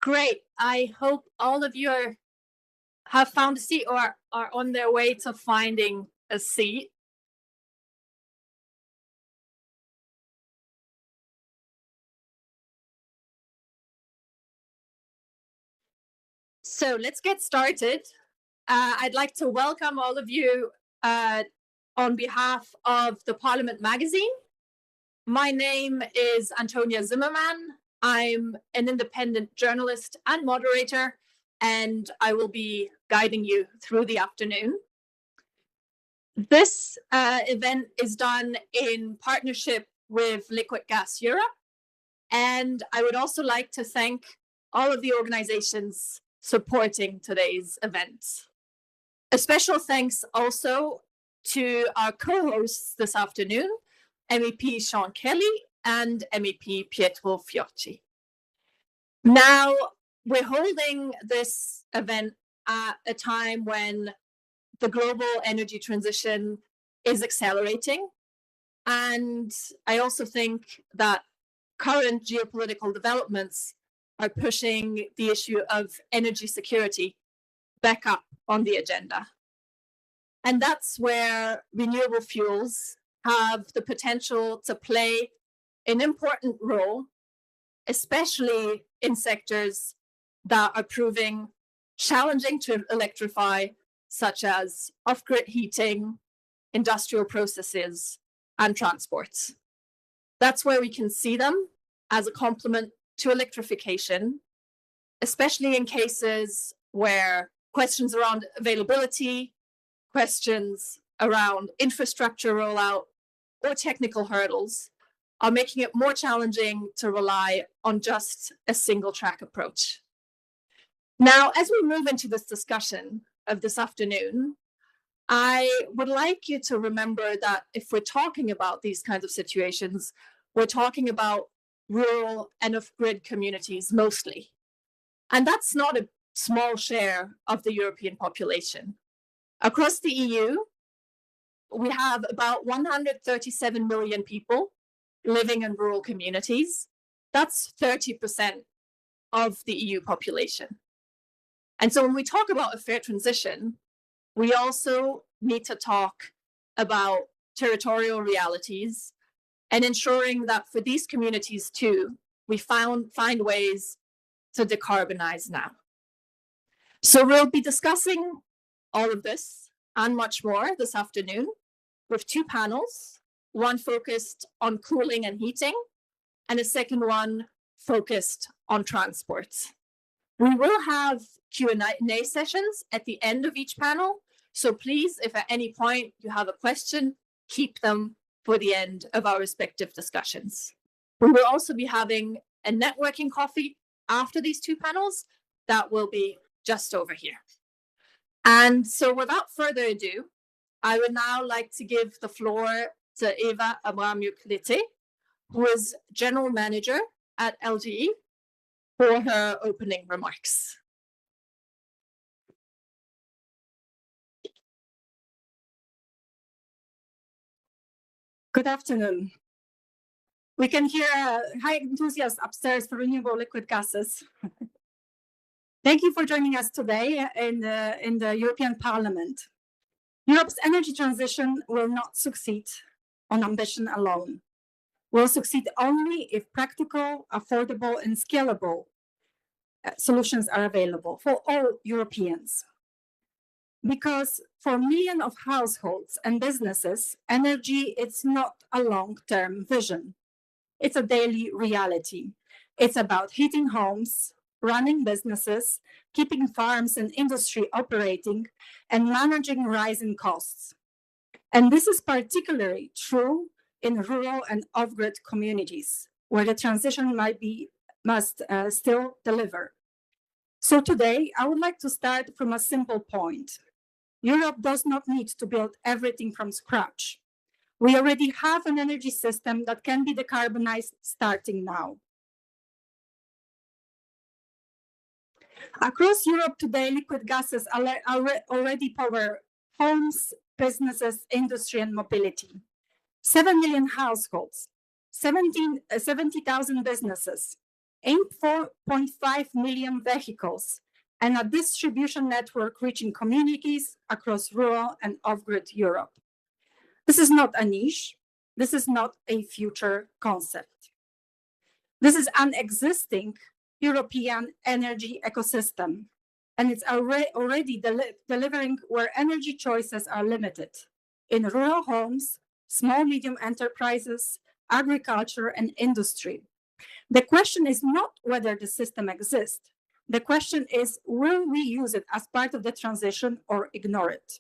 Great. I hope all of you have found a seat or are on their way to finding a seat. So let's get started. I'd like to welcome all of you on behalf of the Parliament magazine. My name is Antonia Zimmerman. I'm an independent journalist and moderator, and I will be guiding you through the afternoon. This event is done in partnership with Liquid Gas Europe, and I would also like to thank all of the organizations supporting today's event. A special thanks also to our co-hosts this afternoon, MEP Sean Kelly and MEP Pietro Fiocchi. Now, we're holding this event at a time when the global energy transition is accelerating. And I also think that current geopolitical developments are pushing the issue of energy security back up on the agenda. And that's where renewable fuels have the potential to play an important role, especially in sectors that are proving challenging to electrify, such as off-grid heating, industrial processes, and transports. That's where we can see them as a complement to electrification, especially in cases where questions around availability, questions around infrastructure rollout, or technical hurdles are making it more challenging to rely on just a single track approach. Now, as we move into this discussion of this afternoon, I would like you to remember that if we're talking about these kinds of situations, we're talking about rural and off-grid communities mostly. And that's not a small share of the European population. Across the EU, we have about 137 million people living in rural communities. That's 30% of the EU population. And so when we talk about a fair transition, we also need to talk about territorial realities and ensuring that for these communities too, we find ways to decarbonize now. So we'll be discussing all of this and much more this afternoon with two panels, one focused on cooling and heating, and a second one focused on transport. We will have Q&A sessions at the end of each panel, so please, if at any point you have a question, keep them for the end of our respective discussions. We will also be having a networking coffee after these two panels that will be just over here. And so without further ado, I would now like to give the floor to Eva Abramiuk-Lete, who is General Manager at rLGs, for her opening remarks. Good afternoon. We can hear high enthusiasm upstairs for renewable liquid gases. Thank you for joining us today in the European Parliament. Europe's energy transition will not succeed on ambition alone. Will succeed only if practical, affordable, and scalable solutions are available for all Europeans. Because for millions of households and businesses, energy is not a long-term vision. It's a daily reality. It's about heating homes, running businesses, keeping farms and industry operating, and managing rising costs. And this is particularly true in rural and off-grid communities, where the transition must still deliver. So today, I would like to start from a simple point. Europe does not need to build everything from scratch. We already have an energy system that can be decarbonized starting now. Across Europe today, liquid gases already power homes, businesses, industry, and mobility. 7 million households, 70,000 businesses, 8.5 million vehicles, and a distribution network reaching communities across rural and off-grid Europe. This is not a niche. This is not a future concept. This is an existing European energy ecosystem, and it's already delivering where energy choices are limited in rural homes, small, medium enterprises, agriculture, and industry. The question is not whether the system exists. The question is, will we use it as part of the transition or ignore it?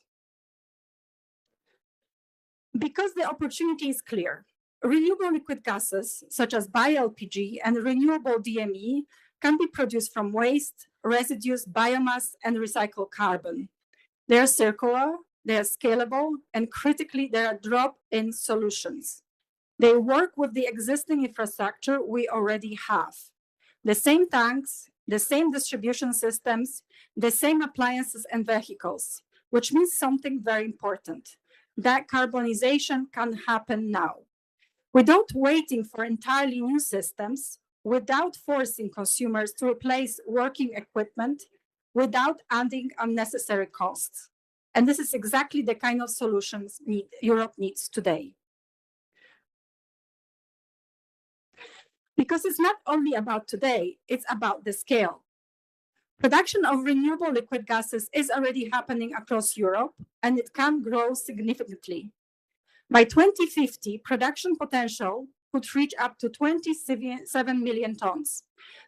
Because the opportunity is clear, renewable liquid gases, such as bioLPG and renewable DME, can be produced from waste, residues, biomass, and recycled carbon. They are circular, they are scalable, and critically, they are drop-in solutions. They work with the existing infrastructure we already have. The same tanks, the same distribution systems, the same appliances and vehicles, which means something very important. Decarbonisation can happen now. Without waiting for entirely new systems, without forcing consumers to replace working equipment, without adding unnecessary costs. And this is exactly the kind of solutions Europe needs today. Because it's not only about today, it's about the scale. Production of renewable liquid gases is already happening across Europe, and it can grow significantly. By 2050, production potential could reach up to 27 million tons.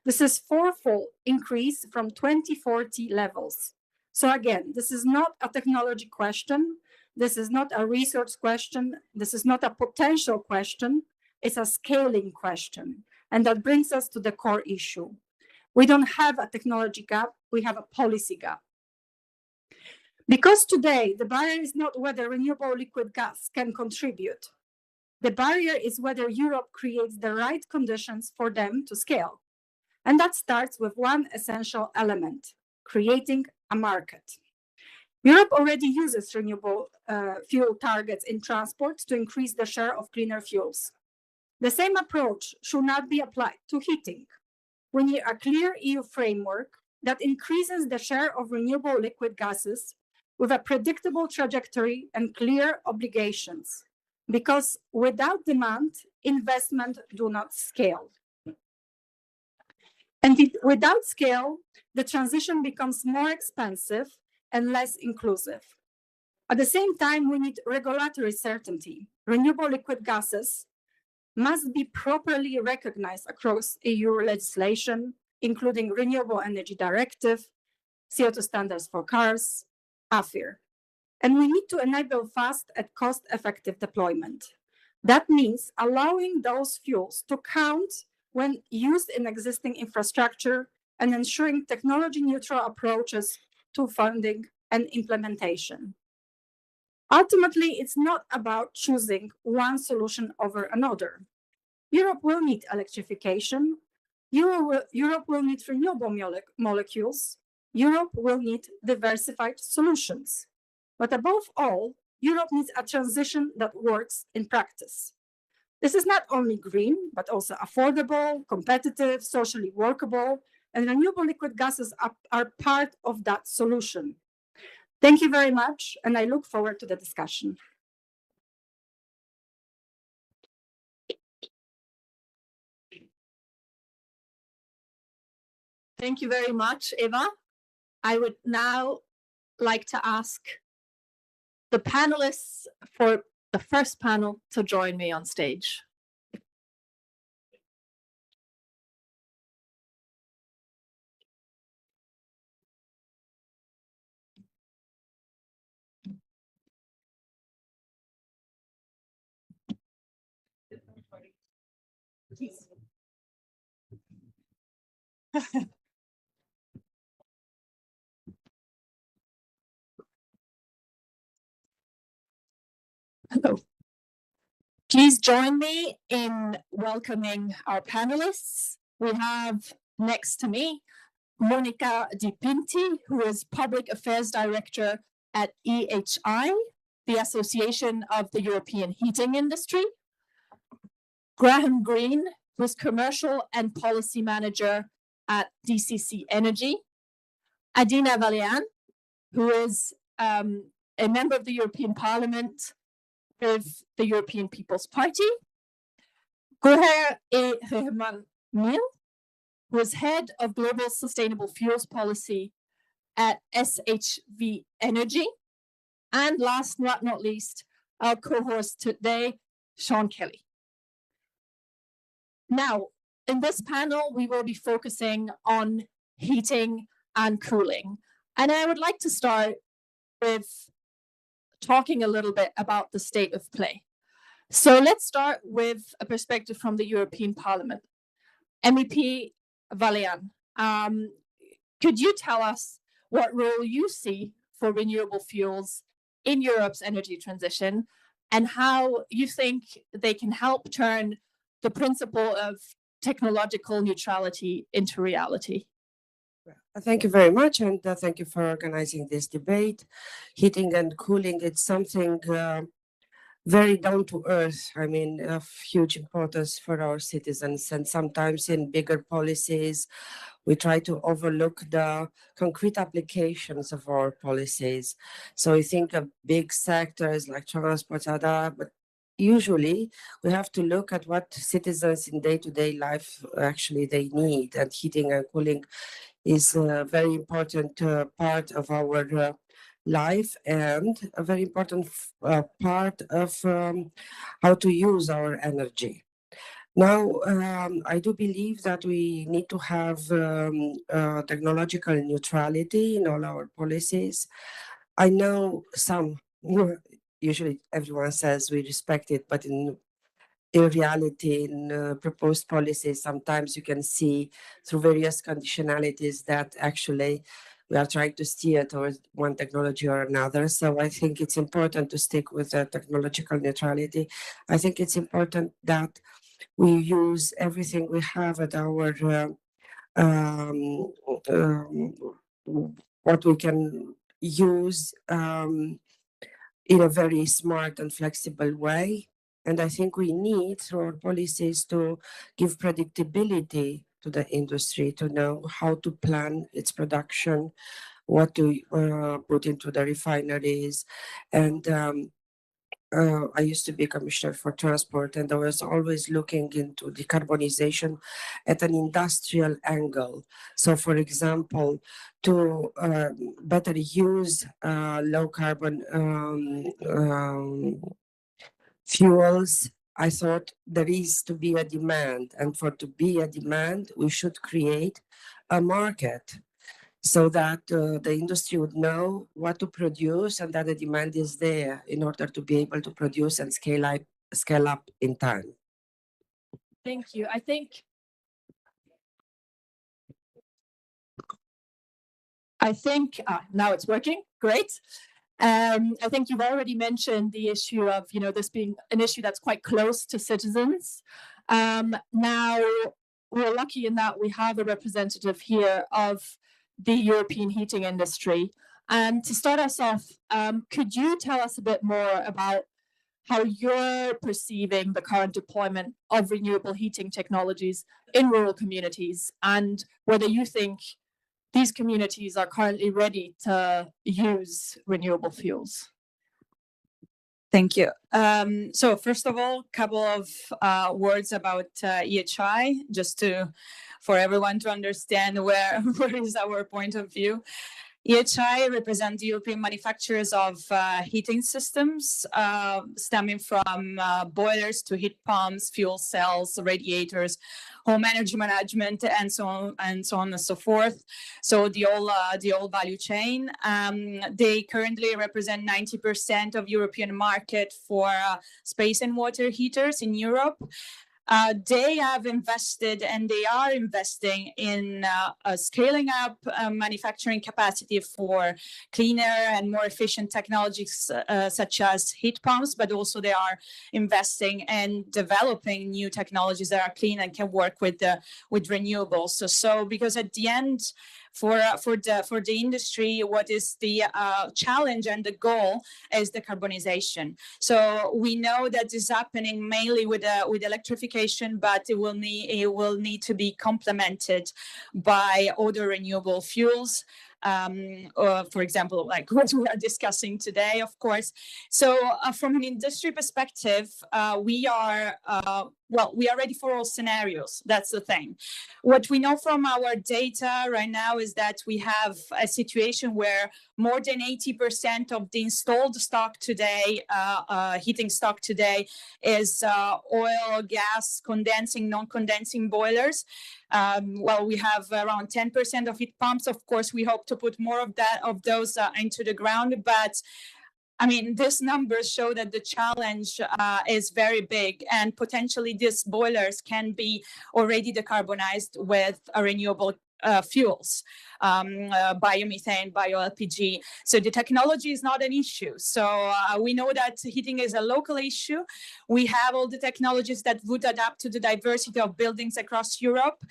This is fourfold increase from 2040 levels. So again, this is not a technology question. This is not a resource question. This is not a potential question. It's a scaling question. And that brings us to the core issue. We don't have a technology gap, we have a policy gap. Because today, the barrier is not whether renewable liquid gas can contribute. The barrier is whether Europe creates the right conditions for them to scale. And that starts with one essential element, creating a market. Europe already uses renewable fuel targets in transport to increase the share of cleaner fuels. The same approach should not be applied to heating. We need a clear EU framework that increases the share of renewable liquid gases with a predictable trajectory and clear obligations, because without demand, investment do not scale. And without scale, the transition becomes more expensive and less inclusive. At the same time, we need regulatory certainty. Renewable liquid gases must be properly recognized across EU legislation, including Renewable Energy Directive, CO2 standards for cars, AFIR. And we need to enable fast and cost-effective deployment. That means allowing those fuels to count when used in existing infrastructure and ensuring technology-neutral approaches to funding and implementation. Ultimately, it's not about choosing one solution over another. Europe will need electrification. Europe will need renewable molecules. Europe will need diversified solutions. But above all, Europe needs a transition that works in practice. This is not only green, but also affordable, competitive, socially workable, and renewable liquid gases are part of that solution. Thank you very much, and I look forward to the discussion. Thank you very much, Eva. I would now like to ask the panelists for the first panel to join me on stage. Hello. Please join me in welcoming our panelists. We have next to me Monica Di Pinti, who is Public Affairs Director at EHI, the Association of the European Heating Industry. Graham Greene, who's Commercial and Policy Manager at DCC Energy, Adina Valian, who is a member of the European Parliament with the European People's Party, Goher E. Rehman Mil, who is Head of Global Sustainable Fuels Policy at SHV Energy, and last but not least, our co-host today, Sean Kelly. Now, in this panel, we will be focusing on heating and cooling. And I would like to start with talking a little bit about the state of play. So let's start with a perspective from the European Parliament. MEP Valian, could you tell us what role you see for renewable fuels in Europe's energy transition and how you think they can help turn the principle of technological neutrality into reality? Thank you very much, and thank you for organizing this debate. Heating and cooling, it's something very down to earth, I mean, of huge importance for our citizens. And sometimes in bigger policies, we try to overlook the concrete applications of our policies. So we think of big sectors like transport, but usually we have to look at what citizens in day-to-day life actually they need. And heating and cooling is a very important part of our life and a very important part of how to use our energy. Now, I do believe that we need to have technological neutrality in all our policies. I know some, usually everyone says we respect it, but in reality, in proposed policies, sometimes you can see through various conditionalities that actually we are trying to steer towards one technology or another. So I think it's important to stick with technological neutrality. I think it's important that we use everything we have at our what we can use in a very smart and flexible way. And I think we need, through our policies, to give predictability to the industry, to know how to plan its production, what to put into the refineries. And I used to be commissioner for transport, and I was always looking into decarbonization at an industrial angle. So, for example, to better use low carbon fuels, I thought there is to be a demand, and for to be a demand, we should create a market so that the industry would know what to produce and that the demand is there in order to be able to produce and scale up in time. Thank you. I think now it's working. Great. I think you've already mentioned the issue of, this being an issue that's quite close to citizens. Now, we're lucky in that we have a representative here of the European heating industry. And to start us off, could you tell us a bit more about how you're perceiving the current deployment of renewable heating technologies in rural communities and whether you think these communities are currently ready to use renewable fuels? Thank you. So first of all, a couple of words about EHI, just for everyone to understand where is our point of view. EHI represents European manufacturers of heating systems, stemming from boilers to heat pumps, fuel cells, radiators, home energy management, and so on and so forth. So the whole value chain. They currently represent 90% of European market for space and water heaters in Europe. They have invested and they are investing in scaling up manufacturing capacity for cleaner and more efficient technologies such as heat pumps, but also they are investing and developing new technologies that are clean and can work with renewables. So because at the end, for the industry, what is the challenge and the goal is decarbonization. So we know that is happening mainly with electrification, but it will need to be complemented by other renewable fuels. For example, like what we are discussing today, of course. So from an industry perspective, we are ready for all scenarios. That's the thing. What we know from our data right now is that we have a situation where more than 80% of the installed stock today, heating stock today, is oil, gas, condensing, non-condensing boilers. We have around 10% of heat pumps. Of course, we hope to put more of those into the ground, but I mean, these numbers show that the challenge is very big, and potentially these boilers can be already decarbonized with renewable fuels, biomethane, bioLPG. So the technology is not an issue. So we know that heating is a local issue. We have all the technologies that would adapt to the diversity of buildings across Europe.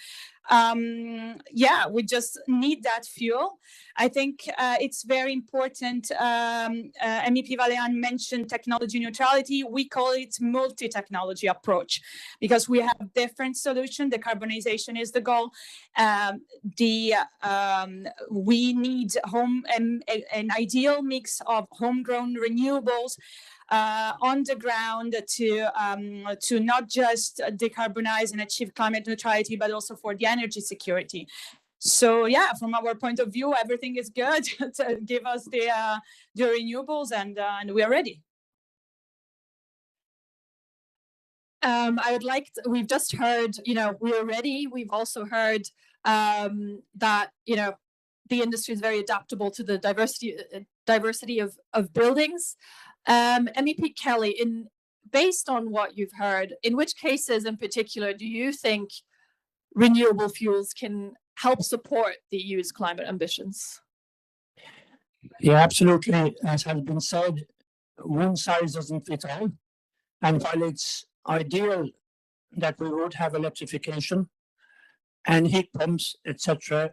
We just need that fuel. I think it's very important. MEP Valean mentioned technology neutrality. We call it multi-technology approach because we have different solutions. Decarbonization is the goal. We need an ideal mix of homegrown renewables on the ground to not just decarbonize and achieve climate neutrality, but also for the energy security. So from our point of view, everything is good to give us the renewables, and we are ready. We've just heard, we are ready. We've also heard that, the industry is very adaptable to the diversity of buildings. MEP Kelly, based on what you've heard, in which cases in particular do you think renewable fuels can help support the EU's climate ambitions? Yeah, absolutely. As has been said, one size doesn't fit all. And while it's ideal that we would have electrification and heat pumps, etc.,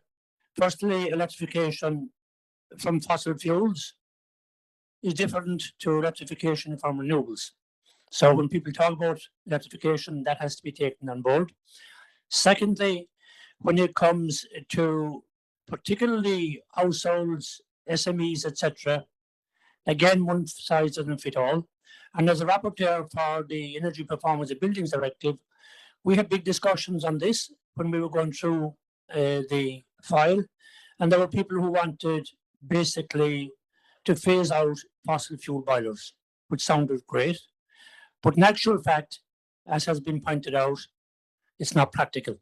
firstly, electrification from fossil fuels is different to electrification from renewables. So when people talk about electrification, that has to be taken on board. Secondly, when it comes to particularly households, SMEs, etc., again, one size doesn't fit all. And as a rapporteur for the Energy Performance of Buildings Directive, we had big discussions on this when we were going through the file. And there were people who wanted basically to phase out fossil fuel boilers, which sounded great. But in actual fact, as has been pointed out, it's not practical.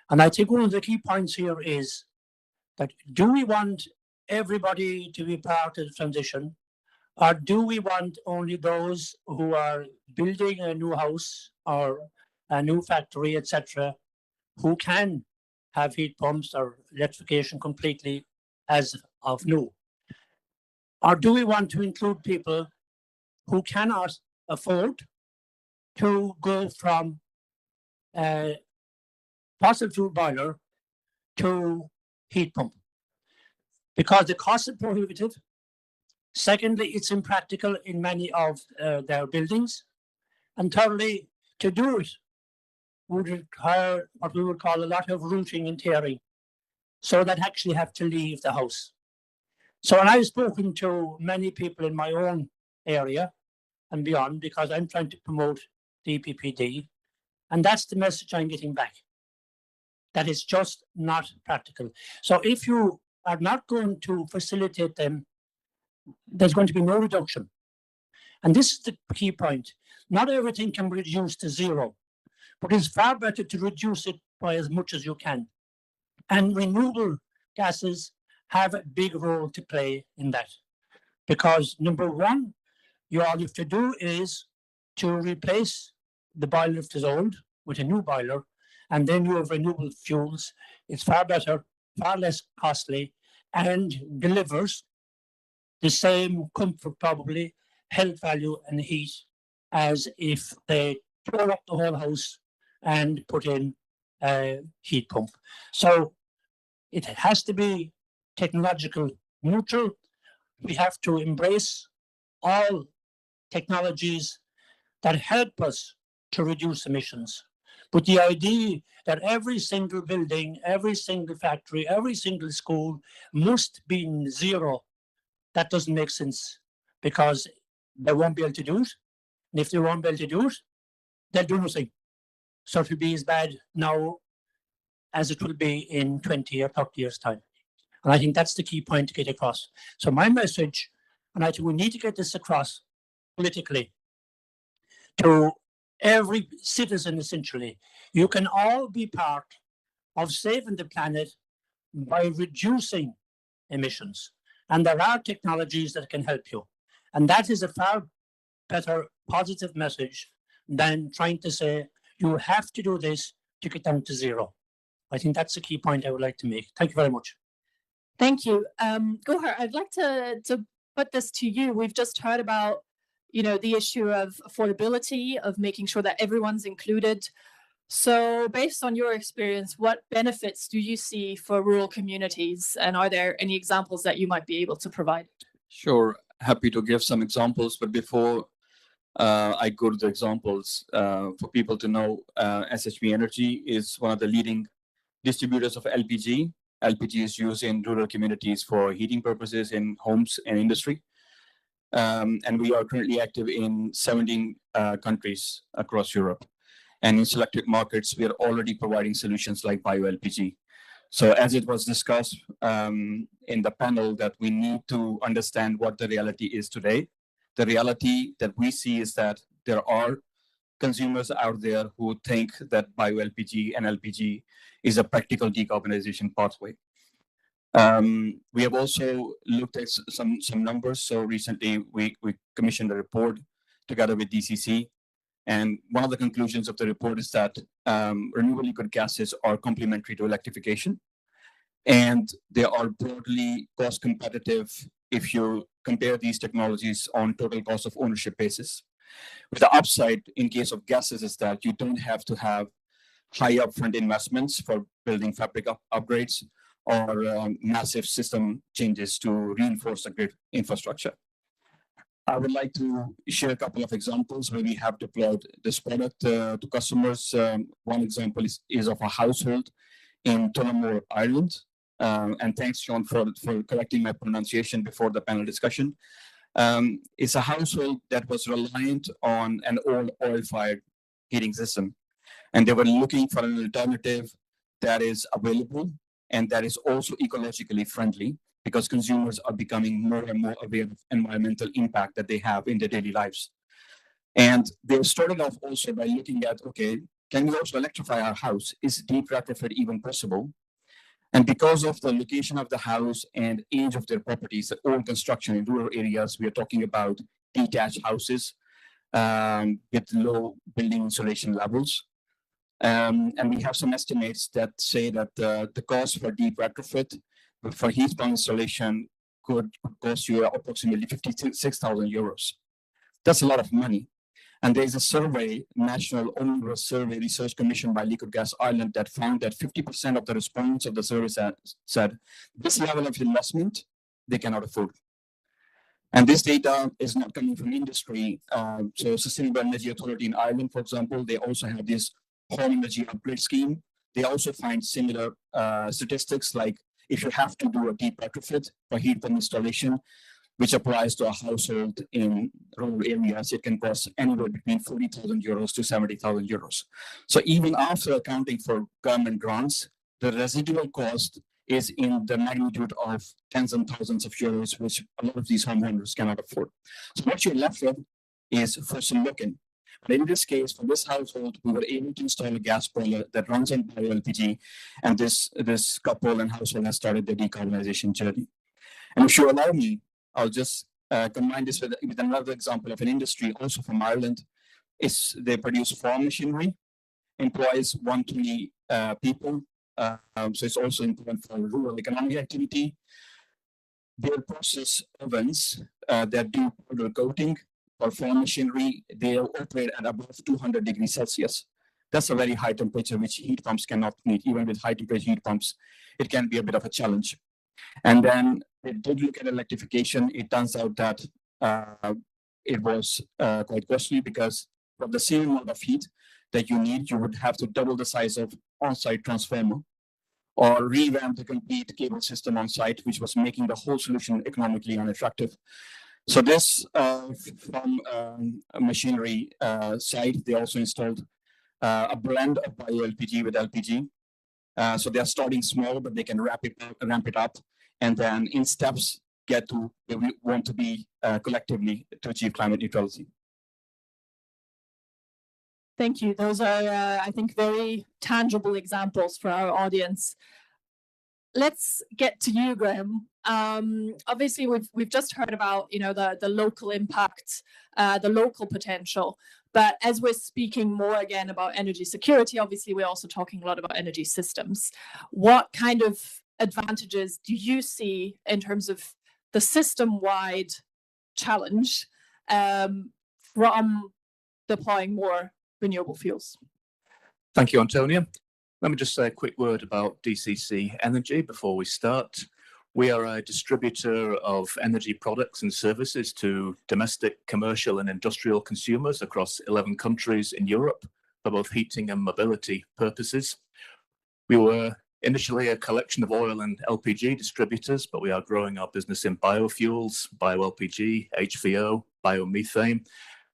And I think one of the key points here is that do we want everybody to be part of the transition, or do we want only those who are building a new house or a new factory, etc., who can have heat pumps or electrification completely as of new? Or do we want to include people who cannot afford to go from a fossil fuel boiler to heat pump? Because the cost is prohibitive. Secondly, it's impractical in many of their buildings. And thirdly, to do it would require what we would call a lot of rooting and tearing, so that actually have to leave the house. So when I've spoken to many people in my own area and beyond, because I'm trying to promote the EPPD, and that's the message I'm getting back, that is just not practical. So if you are not going to facilitate them, there's going to be no reduction. And this is the key point. Not everything can be reduced to zero, but it's far better to reduce it by as much as you can. And renewable gases have a big role to play in that. Because number one, all you have to do is to replace the boiler if it is old with a new boiler, and then you have renewable fuels. It's far better, far less costly, and delivers the same comfort, probably, health value and heat as if they tore up the whole house and put in a heat pump. So It has to be technological neutral. We have to embrace all technologies that help us to reduce emissions. But the idea that every single building, every single factory, every single school must be zero, that doesn't make sense, because they won't be able to do it. And if they won't be able to do it, they'll do nothing. So it will be as bad now as it will be in 20 or 30 years' time. And I think that's the key point to get across. So my message, and I think we need to get this across politically to every citizen, essentially. You can all be part of saving the planet by reducing emissions. And there are technologies that can help you. And that is a far better positive message than trying to say, you have to do this to get down to zero. I think that's the key point I would like to make. Thank you very much. Thank you. Gohar, I'd like to put this to you. We've just heard about, the issue of affordability, of making sure that everyone's included. So based on your experience, what benefits do you see for rural communities? And are there any examples that you might be able to provide? Sure, happy to give some examples. But before I go to the examples, for people to know, SHB Energy is one of the leading distributors of LPG. LPG is used in rural communities for heating purposes in homes and industry. And we are currently active in 17 countries across Europe. And in selected markets, we are already providing solutions like bioLPG. So as it was discussed in the panel, that we need to understand what the reality is today. The reality that we see is that there are consumers out there who think that bioLPG and LPG is a practical decarbonization pathway. We have also looked at some numbers. So recently we commissioned a report together with DCC. And one of the conclusions of the report is that renewable liquid gases are complementary to electrification. And they are broadly cost competitive if you compare these technologies on total cost of ownership basis. With the upside in case of gases is that you don't have to have high upfront investments for building fabric upgrades or massive system changes to reinforce the grid infrastructure. I would like to share a couple of examples where we have deployed this product to customers. One example is of a household in Tullamore, Ireland. And thanks, John, for correcting my pronunciation before the panel discussion. It's a household that was reliant on an old oil-fired heating system. And they were looking for an alternative that is available and that is also ecologically friendly, because consumers are becoming more and more aware of environmental impact that they have in their daily lives. And they started off also by looking at, okay, can we also electrify our house? Is deep retrofit even possible? And because of the location of the house and age of their properties, the old construction in rural areas, we are talking about detached houses with low building insulation levels. And we have some estimates that say that the cost for deep retrofit for heat pump installation could cost you approximately 56,000 euros. That's a lot of money. And there's a survey, National Owner Survey Research Commission by Liquid Gas Ireland, that found that 50% of the respondents of the survey said this level of investment they cannot afford. And this data is not coming from industry. So Sustainable Energy Authority in Ireland, for example, they also have this home energy upgrade scheme. They also find similar statistics, like if you have to do a deep retrofit for heat pump installation, which applies to a household in rural areas, it can cost anywhere between 40,000 euros to 70,000 euros. So even after accounting for government grants, the residual cost is in the magnitude of tens and thousands of euros, which a lot of these homeowners cannot afford. So what you're left with is first looking. But in this case, for this household, we were able to install a gas boiler that runs on bioLPG, and this couple and household has started their decarbonization journey. And if you allow me, I'll just combine this with another example of an industry also from Ireland. They produce farm machinery, employs 120 people. So it's also important for rural economic activity. Their process ovens that do powder coating for farm machinery, they operate at above 200 degrees Celsius. That's a very high temperature, which heat pumps cannot meet. Even with high temperature heat pumps, it can be a bit of a challenge. And then they did look at electrification. It turns out that it was quite costly, because for the same amount of heat that you need, you would have to double the size of on-site transformer, or revamp the complete cable system on site, which was making the whole solution economically unattractive. So this, from a machinery side, they also installed a blend of bioLPG with LPG. So they are starting small, but they can ramp it up, and then in steps get to where we want to be collectively to achieve climate neutrality. Thank you. Those are, I think, very tangible examples for our audience. Let's get to you, Graham. Obviously, we've just heard about the local impact, the local potential. But as we're speaking more again about energy security, obviously we're also talking a lot about energy systems. What kind of advantages do you see in terms of the system-wide challenge from deploying more renewable fuels? Thank you, Antonia. Let me just say a quick word about DCC Energy before we start. We are a distributor of energy products and services to domestic, commercial and industrial consumers across 11 countries in Europe for both heating and mobility purposes. We were initially a collection of oil and LPG distributors, but we are growing our business in biofuels, bioLPG, HVO, biomethane,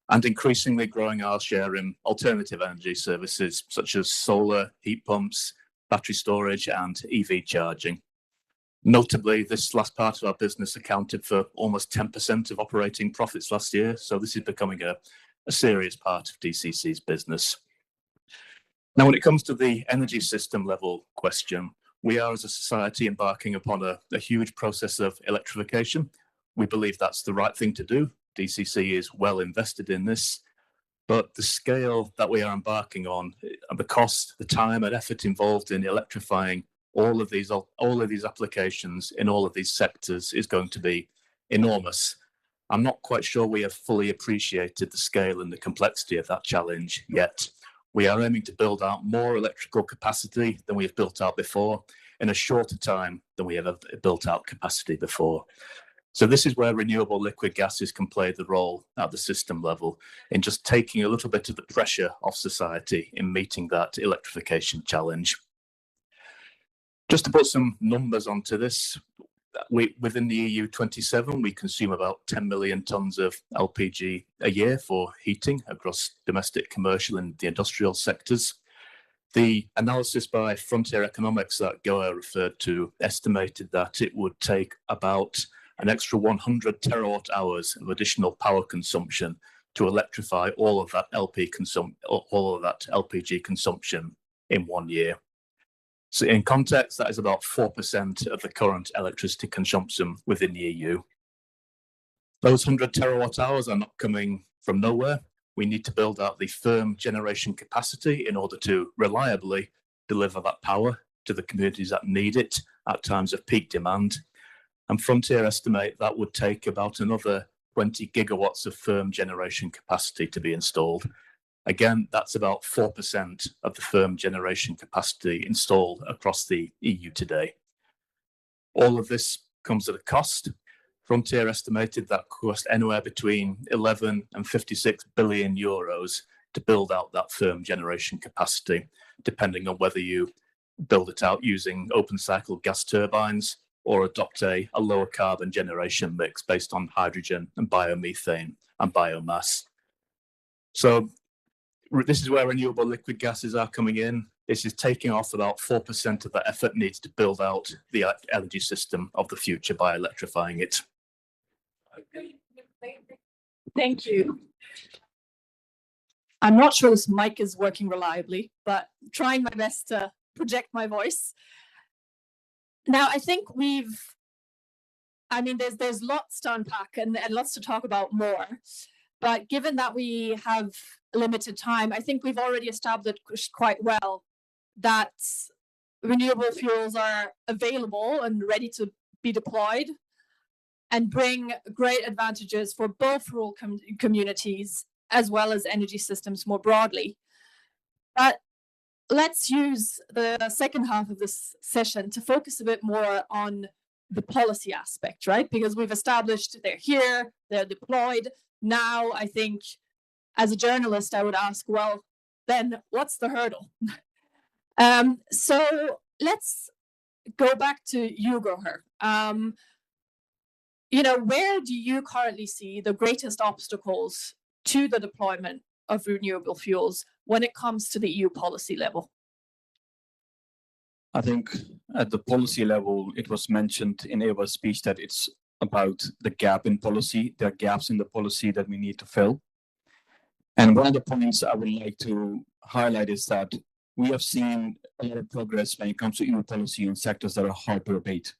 and increasingly growing our share in alternative energy services such as solar, heat pumps, battery storage, and EV charging. Notably, this last part of our business accounted for almost 10% of operating profits last year, so this is becoming a serious part of DCC's business. Now, when it comes to the energy system level question, we are as a society embarking upon a huge process of electrification. We believe that's the right thing to do. DCC is well invested in this, but the scale that we are embarking on, the cost, the time and effort involved in electrifying all of these applications in all of these sectors is going to be enormous. I'm not quite sure we have fully appreciated the scale and the complexity of that challenge yet. We are aiming to build out more electrical capacity than we have built out before in a shorter time than we have built out capacity before. So this is where renewable liquid gases can play the role at the system level in just taking a little bit of the pressure off society in meeting that electrification challenge. Just to put some numbers onto this, within the EU 27, we consume about 10 million tonnes of LPG a year for heating across domestic, commercial and the industrial sectors. The analysis by Frontier Economics that Goa referred to estimated that it would take about an extra 100 terawatt hours of additional power consumption to electrify all of that LPG consumption in 1 year. So in context, that is about 4% of the current electricity consumption within the EU. Those 100 terawatt hours are not coming from nowhere. We need to build out the firm generation capacity in order to reliably deliver that power to the communities that need it at times of peak demand. And Frontier estimate that would take about another 20 gigawatts of firm generation capacity to be installed. Again, that's about 4% of the firm generation capacity installed across the EU today. All of this comes at a cost. Frontier estimated that cost anywhere between 11 and 56 billion euros to build out that firm generation capacity, depending on whether you build it out using open cycle gas turbines or adopt a lower carbon generation mix based on hydrogen and biomethane and biomass. So this is where renewable liquid gases are coming in. This is taking off about 4% of the effort needs to build out the energy system of the future by electrifying it. Thank you. I'm not sure this mic is working reliably, but trying my best to project my voice. Now, I think there's lots to unpack and lots to talk about more. But given that we have limited time, I think we've already established quite well that renewable fuels are available and ready to be deployed and bring great advantages for both rural communities as well as energy systems more broadly. But let's use the second half of this session to focus a bit more on the policy aspect, right? Because we've established they're here, they're deployed. Now, I think as a journalist, I would ask, well, then what's the hurdle? So let's go back to you, Goher. Where do you currently see the greatest obstacles to the deployment of renewable fuels when it comes to the EU policy level? I think at the policy level, it was mentioned in Eva's speech that it's about the gap in policy. There are gaps in the policy that we need to fill. And one of the points I would like to highlight is that we have seen a lot of progress when it comes to EU policy in sectors that are hard to abate.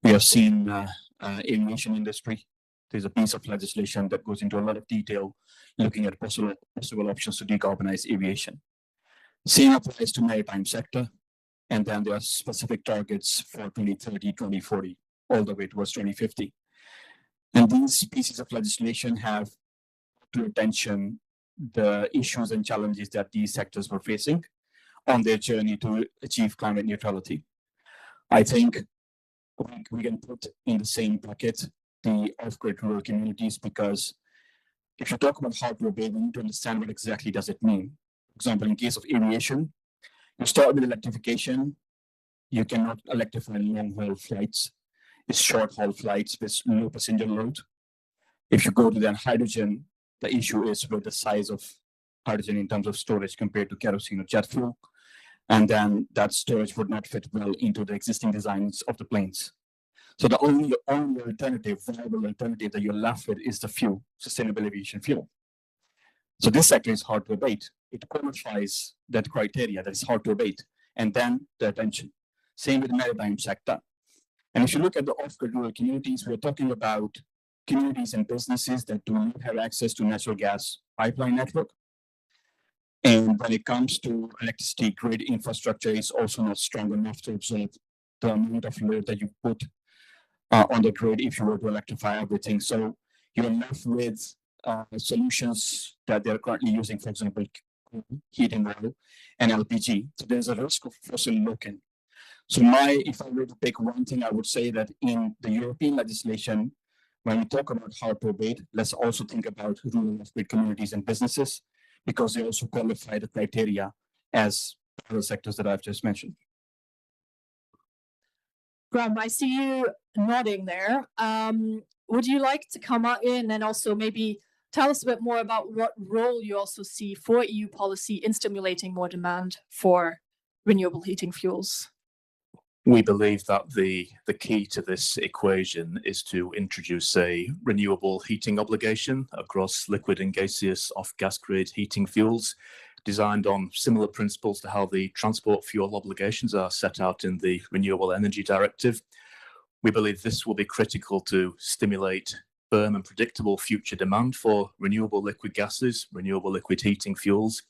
We have seen aviation industry. There's a piece of legislation that goes into a lot of detail looking at possible options to decarbonize aviation. Same applies to maritime sector. And then there are specific targets for 2030, 2040, all the way towards 2050. And these pieces of legislation have to attention the issues and challenges that these sectors were facing on their journey to achieve climate neutrality. I think we can put in the same bucket the off-grid rural communities, because if you talk about hard to abate, we need to understand what exactly does it mean. For example, in case of aviation, you start with electrification. You cannot electrify long-haul flights. It's short-haul flights with low passenger load. If you go to then hydrogen, the issue is with the size of hydrogen in terms of storage compared to kerosene or jet fuel. And then that storage would not fit well into the existing designs of the planes. So the only alternative, viable alternative that you're left with is the fuel, sustainable aviation fuel. So this sector is hard to abate. It qualifies that criteria that is hard to abate, and then the attention. Same with the maritime sector. And if you look at the off-grid rural communities, we're talking about communities and businesses that do not have access to natural gas pipeline network. And when it comes to electricity grid infrastructure, it's also not strong enough to absorb the amount of load that you put on the grid if you were to electrify everything. So you're left with solutions that they're currently using, for example, heating oil and LPG. So there's a risk of fossil lock-in. So if I were to pick one thing, I would say that in the European legislation, when we talk about hard to abate, let's also think about rural off-grid communities and businesses, because they also qualify the criteria as other sectors that I've just mentioned. Graham, I see you nodding there. Would you like to come in and also maybe tell us a bit more about what role you also see for EU policy in stimulating more demand for renewable heating fuels? We believe that the key to this equation is to introduce a renewable heating obligation across liquid and gaseous off-gas grid heating fuels, designed on similar principles to how the transport fuel obligations are set out in the Renewable Energy Directive. We believe this will be critical to stimulate firm and predictable future demand for renewable liquid gases, renewable liquid heating fuels.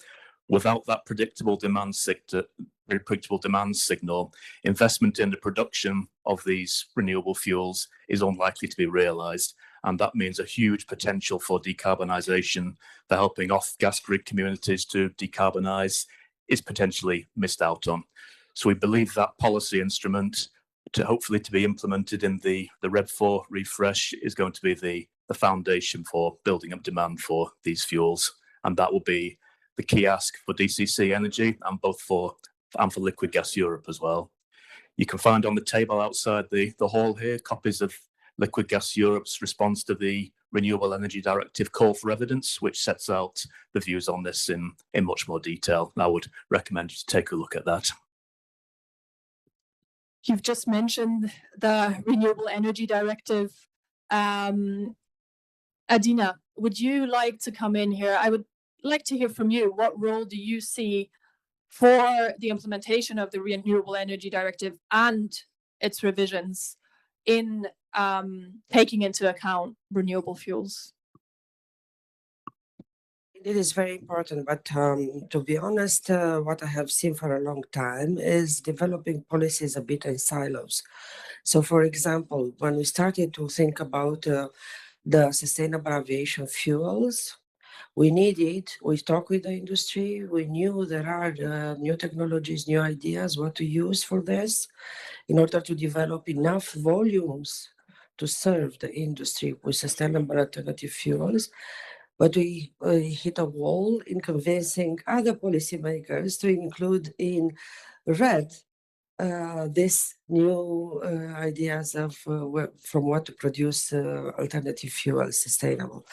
Without that predictable demand signal, investment in the production of these renewable fuels is unlikely to be realised. And that means a huge potential for decarbonisation, for helping off-gas grid communities to decarbonise, is potentially missed out on. So we believe that policy instrument, hopefully to be implemented in the RED4 refresh, is going to be the foundation for building up demand for these fuels. And that will be the key ask for DCC Energy and for Liquid Gas Europe as well. You can find on the table outside the hall here copies of Liquid Gas Europe's response to the Renewable Energy Directive call for evidence, which sets out the views on this in much more detail. I would recommend you to take a look at that. You've just mentioned the Renewable Energy Directive. Adina, would you like to come in here? I would like to hear from you. What role do you see for the implementation of the Renewable Energy Directive and its revisions in taking into account renewable fuels? It is very important, but to be honest, what I have seen for a long time is developing policies a bit in silos. So, for example, when we started to think about the sustainable aviation fuels, We need it. We talk with the industry. We knew there are new technologies, new ideas, what to use for this in order to develop enough volumes to serve the industry with sustainable alternative fuels. But we hit a wall in convincing other policymakers to include in RED these new ideas of from what to produce alternative fuels sustainable.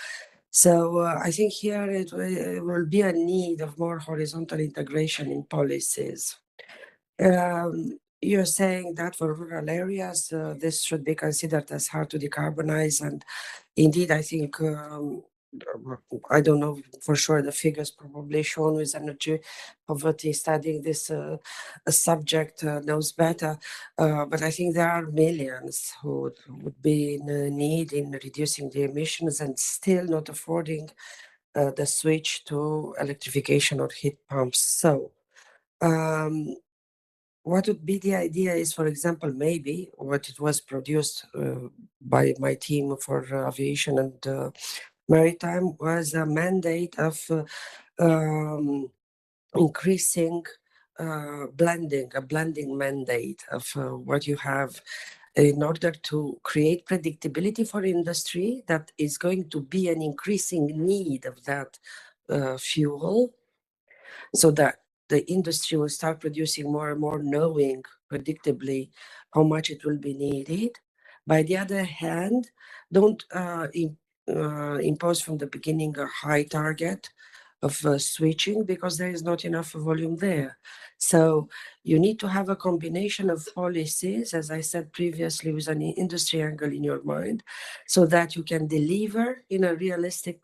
So I think here it will be a need of more horizontal integration in policies. You're saying that for rural areas, this should be considered as hard to decarbonize. And indeed, I think, I don't know for sure the figures, probably Sean with energy poverty studying this subject knows better. But I think there are millions who would be in need in reducing the emissions and still not affording the switch to electrification or heat pumps. So what would be the idea is, for example, maybe what it was produced by my team for aviation and maritime was a mandate of increasing blending, a blending mandate of what you have in order to create predictability for industry that is going to be an increasing need of that fuel, so that the industry will start producing more and more, knowing predictably how much it will be needed. By the other hand, don't impose from the beginning a high target of switching, because there is not enough volume there. So you need to have a combination of policies, as I said previously, with an industry angle in your mind, so that you can deliver in a realistic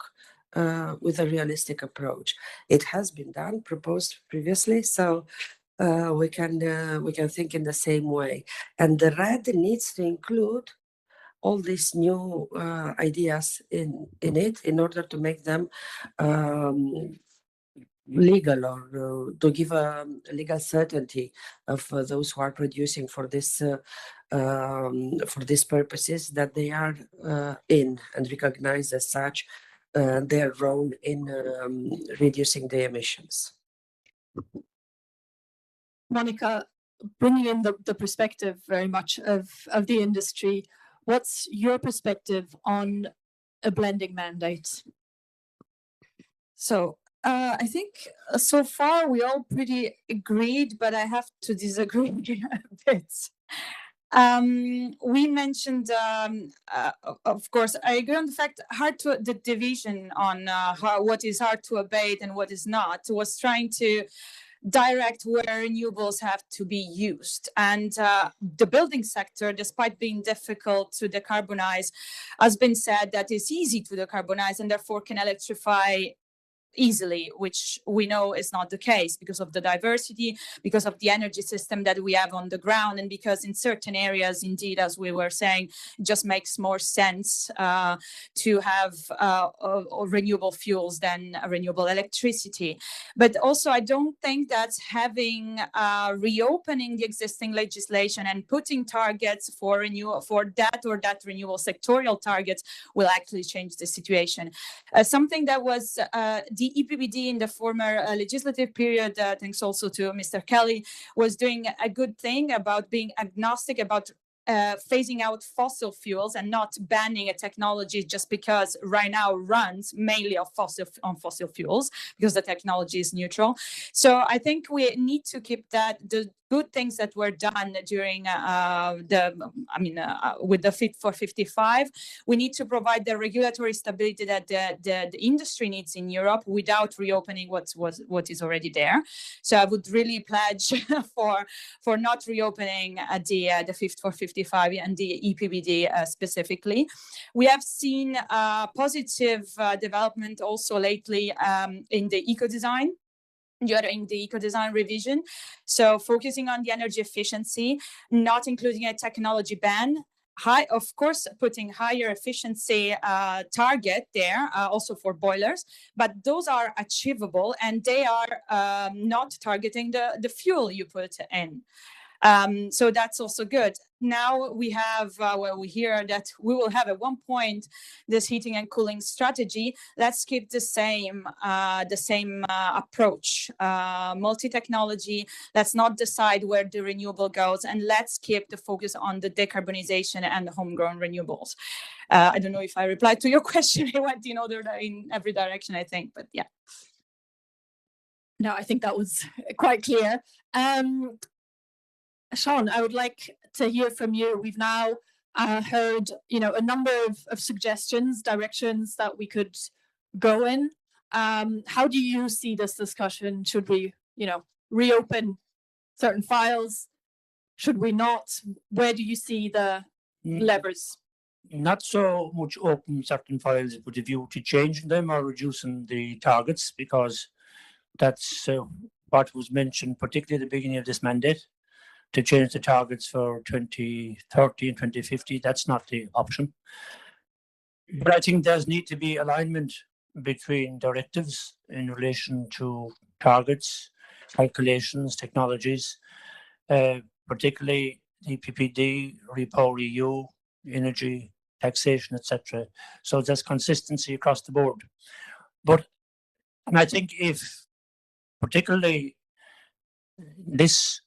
with a realistic approach. It has been done, proposed previously, so we can think in the same way. And the RED needs to include all these new ideas in it in order to make them legal, or to give a legal certainty of those who are producing for these purposes, that they are in and recognized as such their role in reducing the emissions. Monica, bringing in the perspective very much of the industry, what's your perspective on a blending mandate? So I think so far we all pretty agreed, but I have to disagree a bit. We mentioned, of course, I agree on the fact the division on what is hard to abate and what is not was trying to direct where renewables have to be used. And the building sector, despite being difficult to decarbonize, has been said that it's easy to decarbonize and therefore can electrify easily, which we know is not the case because of the diversity, because of the energy system that we have on the ground, and because in certain areas, indeed, as we were saying, it just makes more sense to have renewable fuels than renewable electricity. But also, I don't think that having reopening the existing legislation and putting targets for that renewable sectorial targets will actually change the situation. Something that was the EPBD in the former legislative period, thanks also to Mr. Kelly, was doing a good thing about being agnostic about phasing out fossil fuels and not banning a technology just because right now runs mainly on fossil fuels, because the technology is neutral. So I think we need to keep the good things that were done during with the Fit for 55. We need to provide the regulatory stability that the industry needs in Europe without reopening what is already there. So I would really pledge for not reopening the Fit for 55 and the EPBD specifically. We have seen positive development also lately in the eco-design. During the eco-design revision, so focusing on the energy efficiency, not including a technology ban, of course, putting higher efficiency target there, also for boilers, but those are achievable and they are not targeting the fuel you put in. So that's also good. Now we have, we hear that we will have at one point this heating and cooling strategy. Let's keep the same approach, multi-technology. Let's not decide where the renewable goes, and let's keep the focus on the decarbonization and the homegrown renewables. I don't know if I replied to your question. I went in every direction, I think, but yeah. No, I think that was quite clear. Sean, I would like to hear from you. We've now heard, a number of suggestions, directions that we could go in. How do you see this discussion? Should we, reopen certain files? Should we not? Where do you see the levers? Not so much open certain files with a view to changing them or reducing the targets, because that's what was mentioned, particularly at the beginning of this mandate, to change the targets for 2030 and 2050. That's not the option. But I think there's need to be alignment between directives in relation to targets, calculations, technologies, particularly EPPD, Repower EU, energy, taxation, etc. So there's consistency across the board. And I think if particularly this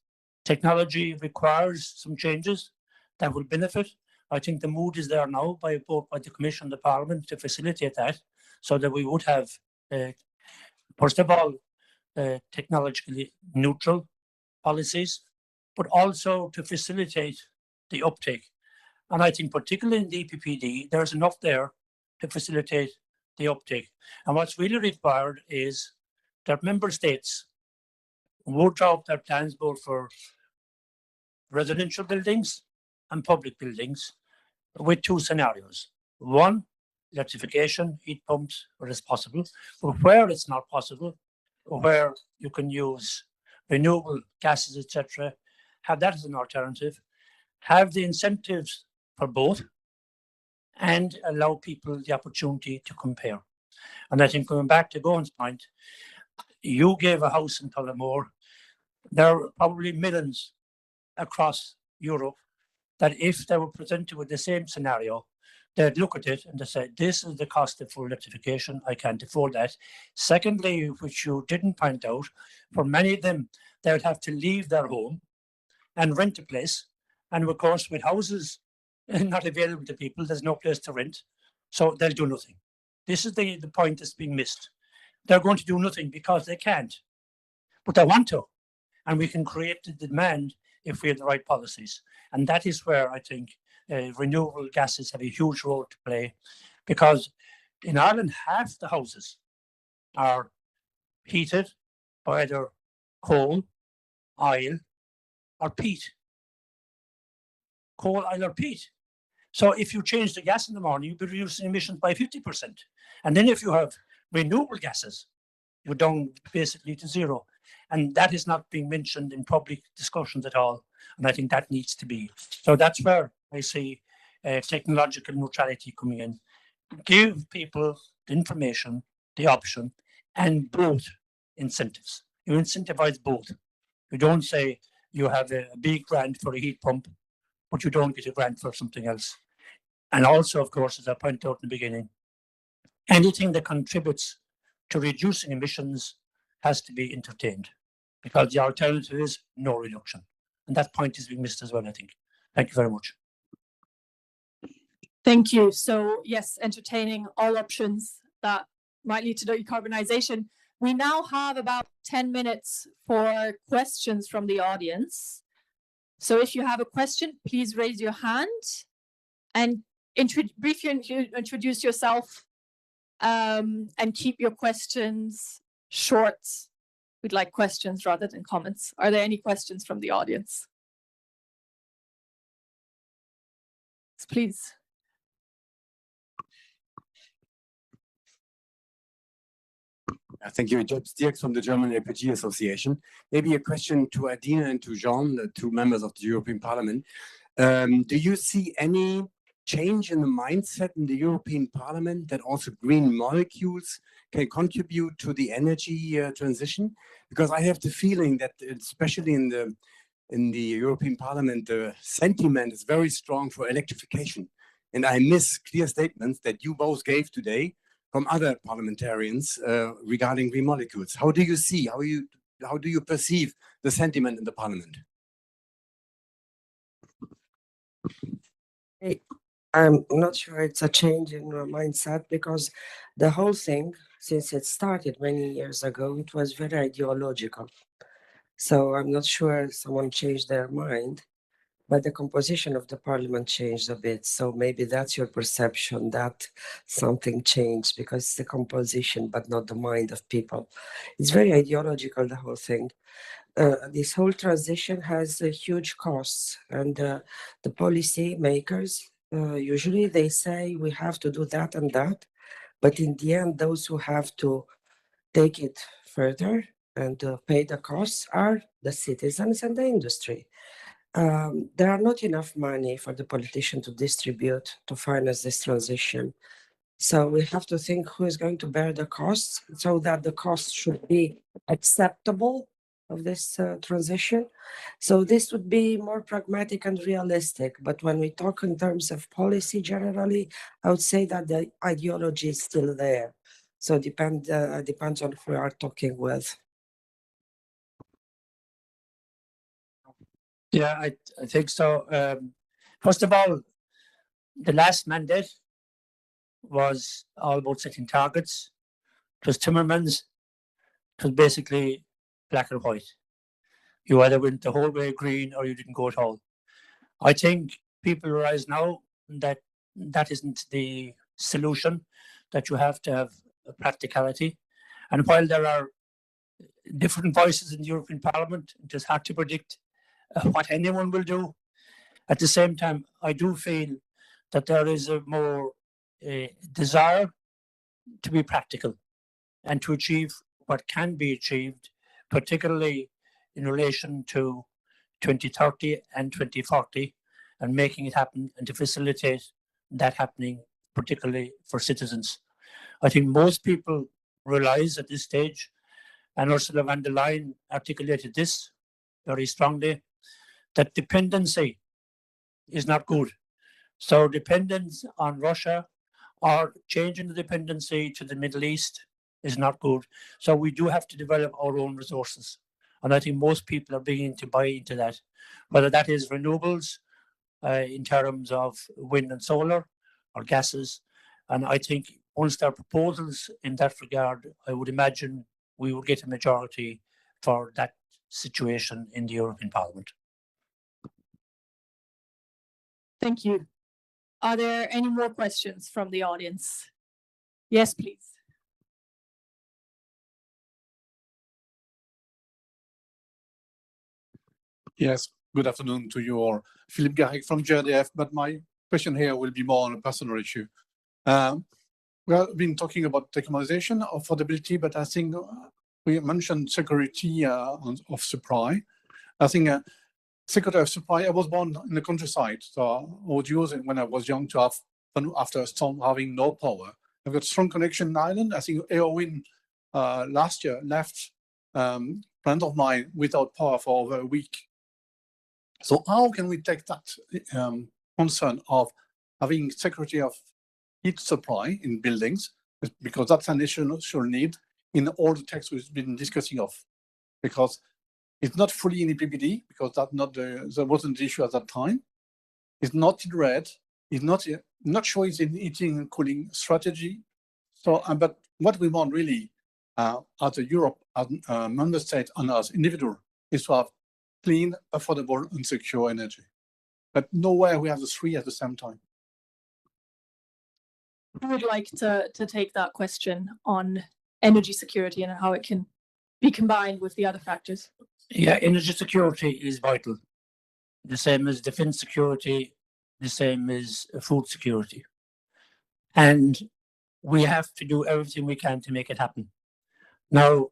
technology requires some changes that will benefit, I think the mood is there now by both by the Commission and the Parliament to facilitate that, so that we would have, first of all, technologically neutral policies, but also to facilitate the uptake. And I think particularly in the EPPD, there's enough there to facilitate the uptake. And what's really required is that member states would draw up their plans both for residential buildings and public buildings with two scenarios. One, electrification, heat pumps where it's possible, but where it's not possible, where you can use renewable gases, etc., have that as an alternative, have the incentives for both, and allow people the opportunity to compare. And I think going back to Gowan's point, you gave a house in Tullamore. There are probably millions across Europe that if they were presented with the same scenario, they'd look at it and they say, this is the cost of full electrification, I can't afford that. Secondly, which you didn't point out, for many of them, they would have to leave their home and rent a place. And of course, with houses not available to people, there's no place to rent. So they'll do nothing. This is the point that's being missed. They're going to do nothing because they can't, but they want to. And we can create the demand if we have the right policies. And that is where I think renewable gases have a huge role to play, because in Ireland, half the houses are heated by either coal, oil, or peat. Coal, oil, or peat. So if you change the gas in the morning, you'll be reducing emissions by 50%. And then if you have renewable gases, you're down basically to zero. And that is not being mentioned in public discussions at all. And I think that needs to be. So that's where I see technological neutrality coming in. Give people the information, the option, and both incentives. You incentivize both. You don't say you have a big grant for a heat pump, but you don't get a grant for something else. And also, of course, as I pointed out in the beginning, anything that contributes to reducing emissions has to be entertained, because the alternative is no reduction. And that point is being missed as well, I think. Thank you very much. Thank you. So yes, entertaining all options that might lead to decarbonisation. We now have about 10 minutes for questions from the audience. So if you have a question, please raise your hand and briefly introduce yourself, and keep your questions short. We'd like questions rather than comments. Are there any questions from the audience? Please. Thank you. Job Stierks from the German LPG Association. Maybe a question to Adina and to Jean, the two members of the European Parliament. Do you see any change in the mindset in the European Parliament that also green molecules can contribute to the energy transition? Because I have the feeling that, especially in the in the European Parliament, the sentiment is very strong for electrification. And I miss clear statements that you both gave today from other parliamentarians regarding green molecules. How do you see, how do you perceive the sentiment in the Parliament? I'm not sure it's a change in mindset, because the whole thing, since it started many years ago, it was very ideological. So I'm not sure someone changed their mind, but the composition of the parliament changed a bit. So maybe that's your perception, that something changed because it's the composition, but not the mind of people. It's very ideological, the whole thing. This whole transition has huge costs, and the policy makers, usually they say we have to do that and that, but in the end, those who have to take it further and pay the costs are the citizens and the industry. There are not enough money for the politician to distribute to finance this transition. So we have to think who is going to bear the costs, so that the costs should be acceptable of this transition. So this would be more pragmatic and realistic. But when we talk in terms of policy generally, I would say that the ideology is still there. So depends on who we are talking with. Yeah, I think so. First of all, the last mandate was all about setting targets. It was Timmermans. It was basically black and white. You either went the whole way green or you didn't go at all. I think people realize now that that isn't the solution, that you have to have a practicality. And while there are different voices in the European Parliament, it is hard to predict what anyone will do. At the same time, I do feel that there is a more desire to be practical and to achieve what can be achieved, particularly in relation to 2030 and 2040, and making it happen and to facilitate that happening, particularly for citizens. I think most people realize at this stage, and Ursula von der Leyen articulated this very strongly, that dependency is not good. So dependence on Russia or changing the dependency to the Middle East is not good. So we do have to develop our own resources. And I think most people are beginning to buy into that, whether that is renewables in terms of wind and solar or gases. And I think once there are proposals in that regard, I would imagine we will get a majority for that situation in the European Parliament. Thank you. Are there any more questions from the audience? Yes, please. Yes, good afternoon to you all. Philip Garrick from JDF, but my question here will be more on a personal issue. We have been talking about decarbonisation, affordability, but I think we mentioned security of supply. I think security of supply, I was born in the countryside, so I would use it when I was young to have, after a storm, having no power. I've got strong connection in Ireland. I think Airwind last year left friend of mine without power for over a week. So how can we take that concern of having security of heat supply in buildings, because that's an essential need in all the texts we've been discussing of, because it's not fully in EPBD, because that's not there wasn't the issue at that time. It's not in red. It's not sure it's in heating and cooling strategy. So, but what we want really as a Europe, as a member state, and as individual, is to have clean, affordable, and secure energy. But nowhere we have the three at the same time. Who would like to take that question on energy security and how it can be combined with the other factors? Yeah, energy security is vital. The same as defense security, the same as food security. And we have to do everything we can to make it happen. Now,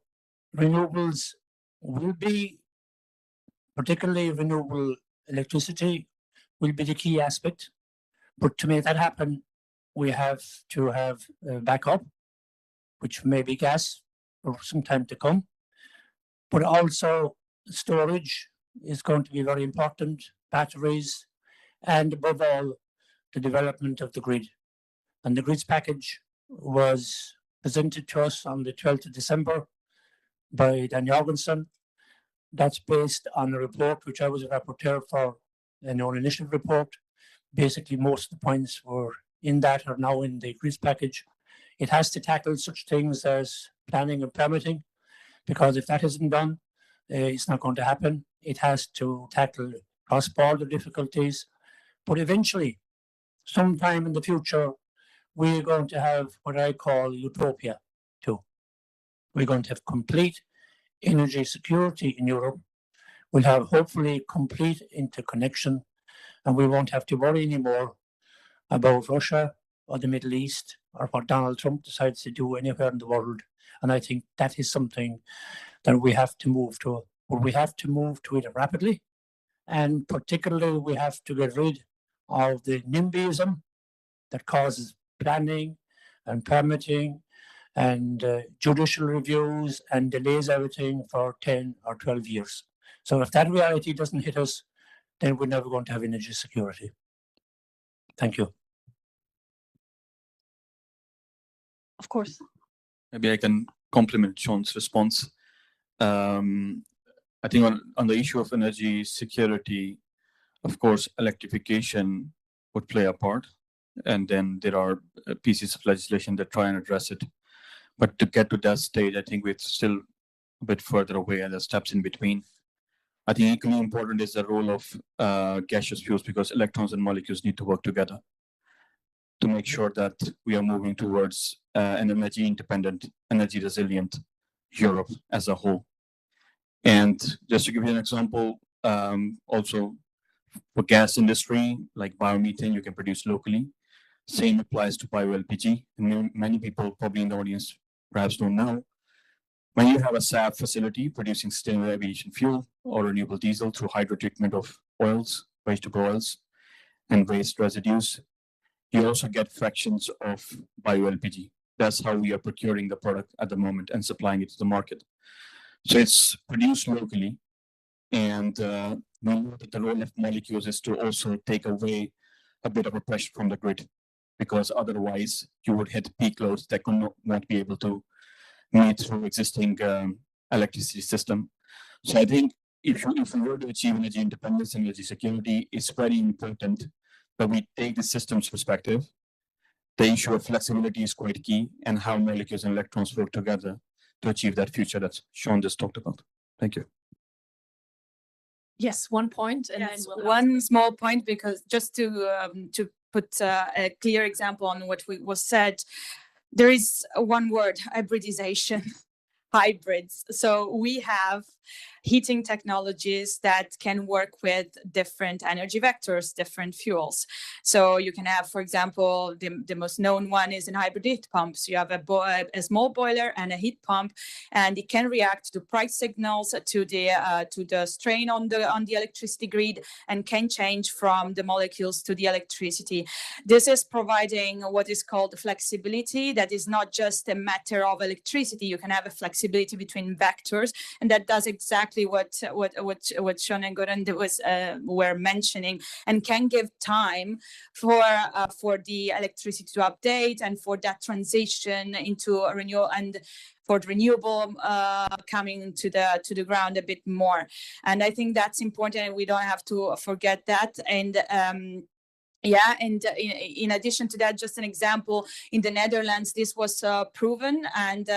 renewables will be, particularly renewable electricity, will be the key aspect. But to make that happen, we have to have backup, which may be gas for some time to come, but also storage is going to be very important, batteries, and above all, the development of the grid. And the grids package was presented to us on the 12th of December by Dan Jorgensen. That's based on a report which I was a rapporteur for, an own initiative report. Basically, most of the points were in that are now in the grids package. It has to tackle such things as planning and permitting, because if that isn't done, it's not going to happen. It has to tackle cross-border difficulties, but eventually, sometime in the future, we're going to have what I call utopia too. We're going to have complete energy security in Europe. We'll have hopefully complete interconnection, and we won't have to worry anymore about Russia or the Middle East or what Donald Trump decides to do anywhere in the world. And I think that is something that we have to move to. But we have to move to it rapidly. And particularly, we have to get rid of the NIMBYism that causes planning and permitting and judicial reviews and delays everything for 10 or 12 years. So if that reality doesn't hit us, then we're never going to have energy security. Thank you. Of course. Maybe I can complement Sean's response. I think on the issue of energy security, of course, electrification would play a part. And then there are pieces of legislation that try and address it. But to get to that stage, I think we're still a bit further away and there's steps in between. I think equally important is the role of gaseous fuels, because electrons and molecules need to work together to make sure that we are moving towards an energy independent, energy resilient Europe as a whole. And just to give you an example, also for gas industry, like biomethane, you can produce locally. Same applies to bioLPG. And many people probably in the audience perhaps don't know. When you have a SAF facility producing sustainable aviation fuel or renewable diesel through hydrotreatment of oils, vegetable oils, and waste residues, you also get fractions of bioLPG. That's how we are procuring the product at the moment and supplying it to the market. So it's produced locally, and we know that the role of molecules is to also take away a bit of a pressure from the grid, because otherwise you would hit peak loads that could not be able to meet through existing electricity system. So I think if we were to achieve energy independence and energy security, it's very important that we take the systems perspective. The issue of flexibility is quite key, and how molecules and electrons work together to achieve that future that Sean just talked about. Thank you. Yes, one point. And Yes, then we'll one small point, because just to put a clear example on what was said, there is one word: hybridization. Hybrids. So we have heating technologies that can work with different energy vectors, different fuels. So you can have, for example, the most known one is in hybrid heat pumps. You have a small boiler and a heat pump, and it can react to price signals, to the strain on the electricity grid, and can change from the molecules to the electricity. This is providing what is called flexibility. That is not just a matter of electricity. You can have a flexibility between vectors, and that does exactly what Sean and Goran were mentioning, and can give time for the electricity to update, and for that transition into a renewal, and for renewable coming to the ground a bit more. And I think that's important, and we don't have to forget that. And yeah, and in addition to that, just an example, in the Netherlands, this was proven. And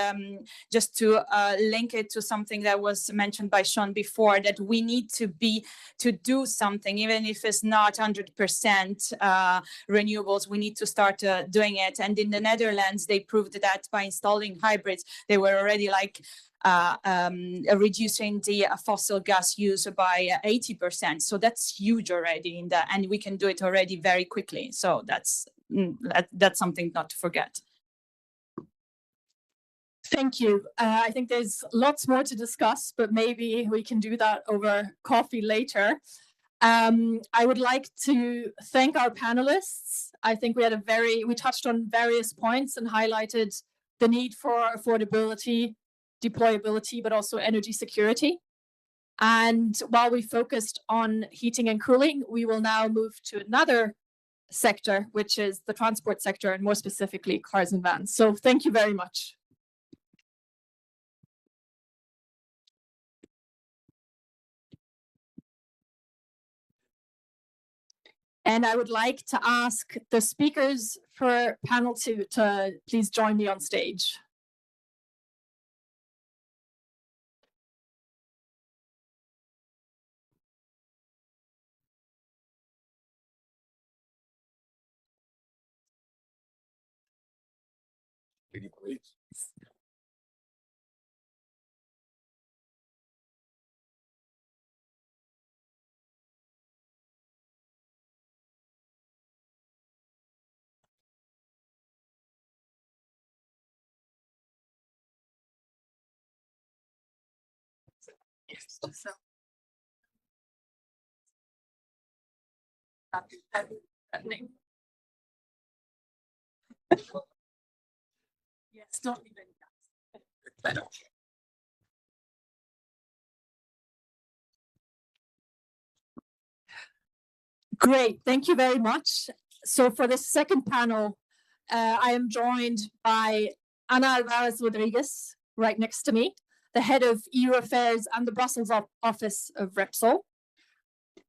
just to link it to something that was mentioned by Sean before, that we need to do something, even if it's not 100% renewables, we need to start doing it. And in the Netherlands, they proved that by installing hybrids, they were already like reducing the fossil gas use by 80%. So that's huge already, and we can do it already very quickly. So that's something not to forget. Thank you. I think there's lots more to discuss, but maybe we can do that over coffee later. I would like to thank our panelists. I think we touched on various points and highlighted the need for affordability, deployability, but also energy security. And while we focused on heating and cooling, we will now move to another sector, which is the transport sector, and more specifically cars and vans. So thank you very much. And I would like to ask the speakers for panel 2 to please join me on stage. So, yes, don't leave any gaps. Great, thank you very much. So for the second panel, I am joined by Ana Alvarez Rodriguez, right next to me, the head of EU Affairs and the Brussels office of Repsol.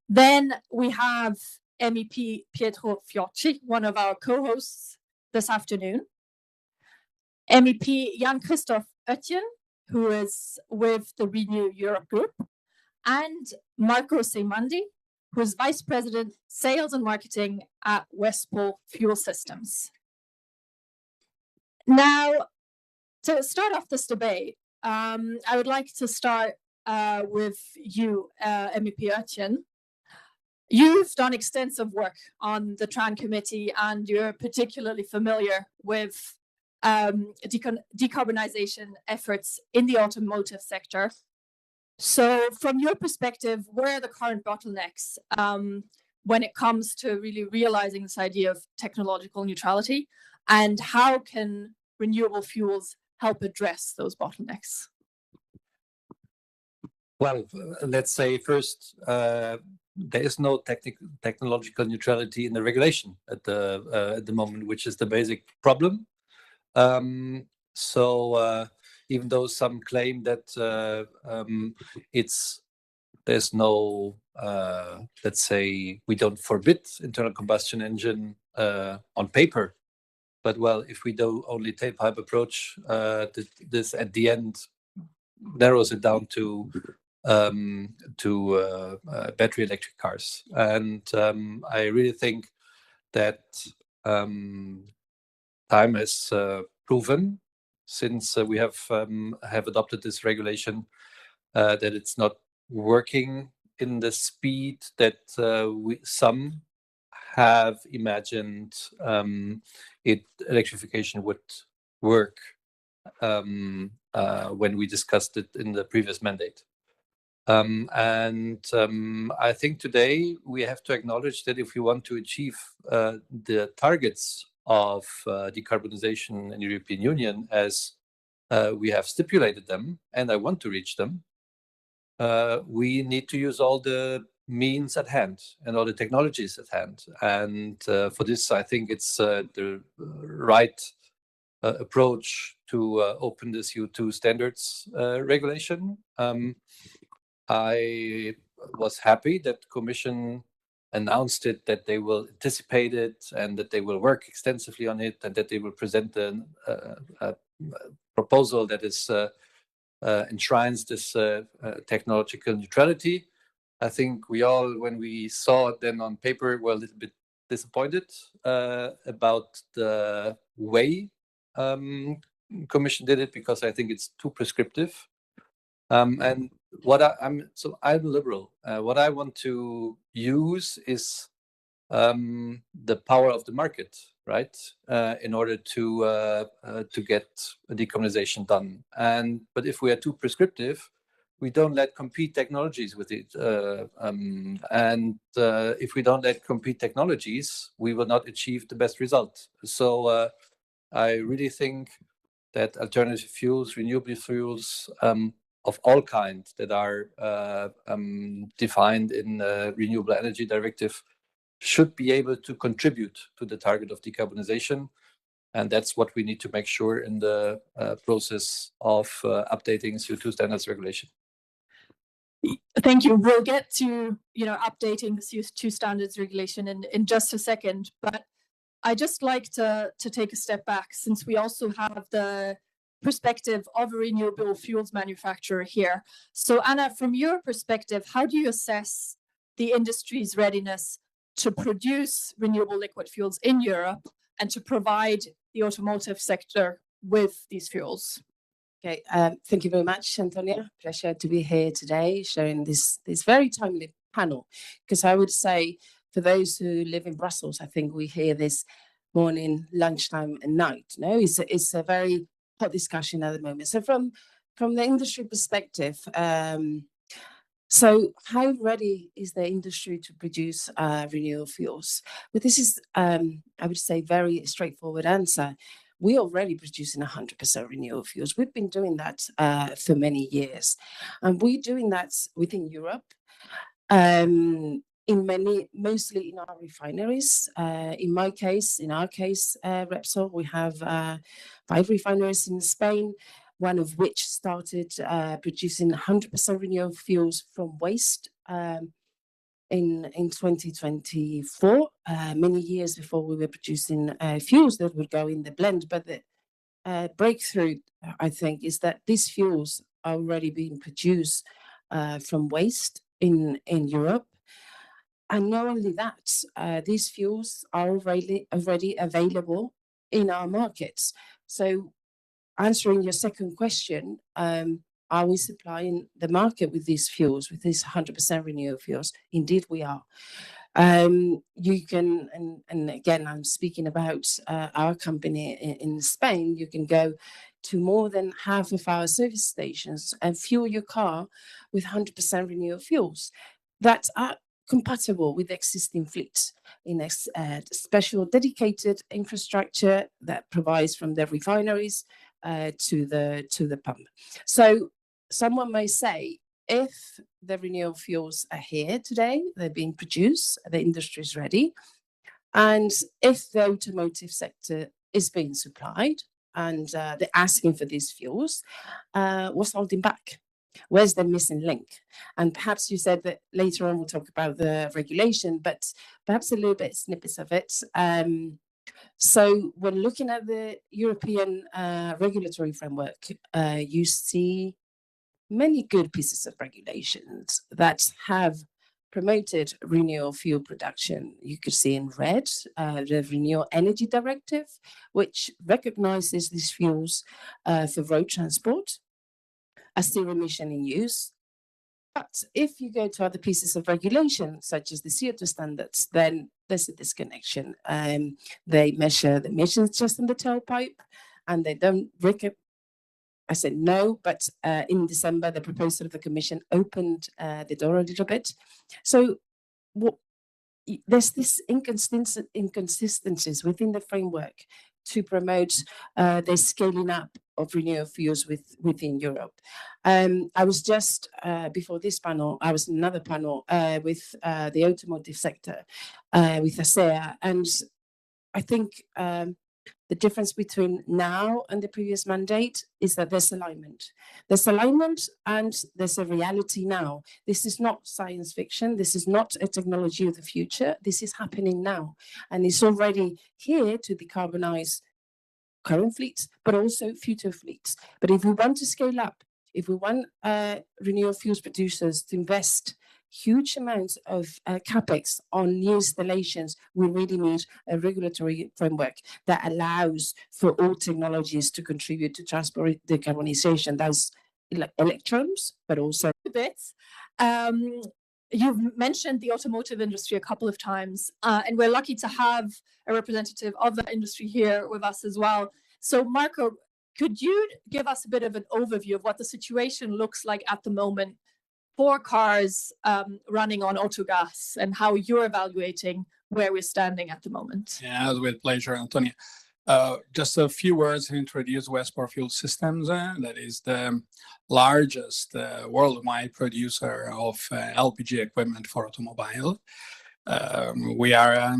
Then we have MEP Pietro Fiocchi, one of our co-hosts this afternoon. MEP Jan-Christoph Oetjen, who is with the Renew Europe group, and Marco Seimandi, who is Vice President, Sales and Marketing at Westpol Fuel Systems. Now, to start off this debate, I would like to start with you, MEP Oetjen. You've done extensive work on the TRAN committee, and you're particularly familiar with decarbonisation efforts in the automotive sector. So from your perspective, where are the current bottlenecks when it comes to really realizing this idea of technological neutrality, and how can renewable fuels help address those bottlenecks? Well, let's say first, there is no technological neutrality in the regulation at the moment, which is the basic problem. Even though some claim that there's no, let's say, we don't forbid internal combustion engine on paper, but well, if we do only tailpipe approach, this at the end narrows it down to battery electric cars. And I really think that time has proven, since we have adopted this regulation, that it's not working in the speed that some have imagined electrification would work when we discussed it in the previous mandate. I think today we have to acknowledge that if we want to achieve the targets of decarbonisation in the European Union as we have stipulated them, and I want to reach them, we need to use all the means at hand and all the technologies at hand. And for this, I think it's the right approach to open the CO2 standards regulation. I was happy that the Commission announced it, that they will anticipate it, and that they will work extensively on it, and that they will present a proposal that is enshrines this technological neutrality. I think we all, when we saw it then on paper, were a little bit disappointed about the way Commission did it, because I think it's too prescriptive. And I'm liberal. What I want to use is the power of the market, right? In order to get decarbonisation done. But if we are too prescriptive, we don't let compete technologies with it. If we don't let compete technologies, we will not achieve the best result. So I really think that alternative fuels, renewable fuels, of all kinds that are defined in the Renewable Energy Directive should be able to contribute to the target of decarbonization. And that's what we need to make sure in the process of updating CO2 standards regulation. Thank you. We'll get to, updating the CO2 standards regulation in just a second, but I just like to take a step back, since we also have the perspective of a renewable fuels manufacturer here. So Anna, from your perspective, how do you assess the industry's readiness to produce renewable liquid fuels in Europe and to provide the automotive sector with these fuels? Okay, thank you very much, Antonia. Pleasure to be here today, sharing this very timely panel. Because I would say, for those who live in Brussels, I think we hear this morning, lunchtime, and night. No, it's a very hot discussion at the moment. So from the industry perspective, so how ready is the industry to produce renewable fuels? But this is, I would say, very straightforward answer. We're already producing 100% renewable fuels. We've been doing that for many years. And we're doing that within Europe, mostly in our refineries. In our case, Repsol, we have 5 refineries in Spain, one of which started producing 100% renewable fuels from waste in 2024, many years before we were producing fuels that would go in the blend. But the breakthrough, I think, is that these fuels are already being produced from waste in Europe. And not only that, these fuels are already available in our markets. So answering your second question, are we supplying the market with these fuels, with these 100% renewable fuels? Indeed, we are. You can, and again, I'm speaking about our company in Spain, you can go to more than half of our service stations and fuel your car with 100% renewable fuels that are compatible with existing fleets in a special dedicated infrastructure that provides from the refineries to the pump. So someone may say, if the renewable fuels are here today, they're being produced, the industry is ready, and if the automotive sector is being supplied and they're asking for these fuels, what's holding back? Where's the missing link? And perhaps you said that later on we'll talk about the regulation, but perhaps a little bit snippets of it. So when looking at the European regulatory framework, you see many good pieces of regulations that have promoted renewable fuel production. You could see in red, the Renewable Energy Directive, which recognizes these fuels for road transport as zero emission in use. But if you go to other pieces of regulation, such as the CO2 standards, then there's a disconnection. They measure the emissions just in the tailpipe, and they don't I said no, but in December, the proposal of the Commission opened the door a little bit. So there's this inconsistencies within the framework to promote the scaling up of renewable fuels within Europe. I was just, before this panel, I was in another panel with the automotive sector, with ASEA, and I think the difference between now and the previous mandate is that there's alignment. There's alignment and there's a reality now. This is not science fiction. This is not a technology of the future. This is happening now. And it's already here to decarbonize current fleets, but also future fleets. But if we want to scale up, if we want renewable fuels producers to invest huge amounts of capex on new installations, we really need a regulatory framework that allows for all technologies to contribute to transport decarbonization. That's electrons, but also bits. You've mentioned the automotive industry a couple of times, and we're lucky to have a representative of that industry here with us as well. So Marco, could you give us a bit of an overview of what the situation looks like at the moment for cars running on autogas and how you're evaluating where we're standing at the moment? Yeah, with pleasure, Antonia. Just a few words to introduce Westport Fuel Systems. That is the largest worldwide producer of LPG equipment for automobile. We are a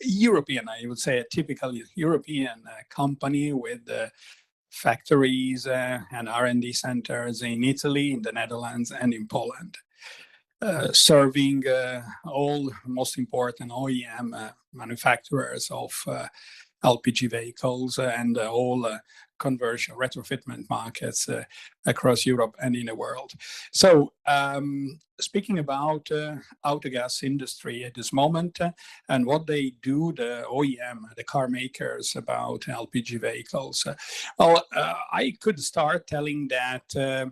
European, I would say a typical European company with factories and R&D centers in Italy, in the Netherlands, and in Poland. Serving all most important OEM manufacturers of LPG vehicles and all conversion retrofitment markets across Europe and in the world. So speaking about autogas industry at this moment and what they do, the OEM, the car makers, about LPG vehicles, well, I could start telling that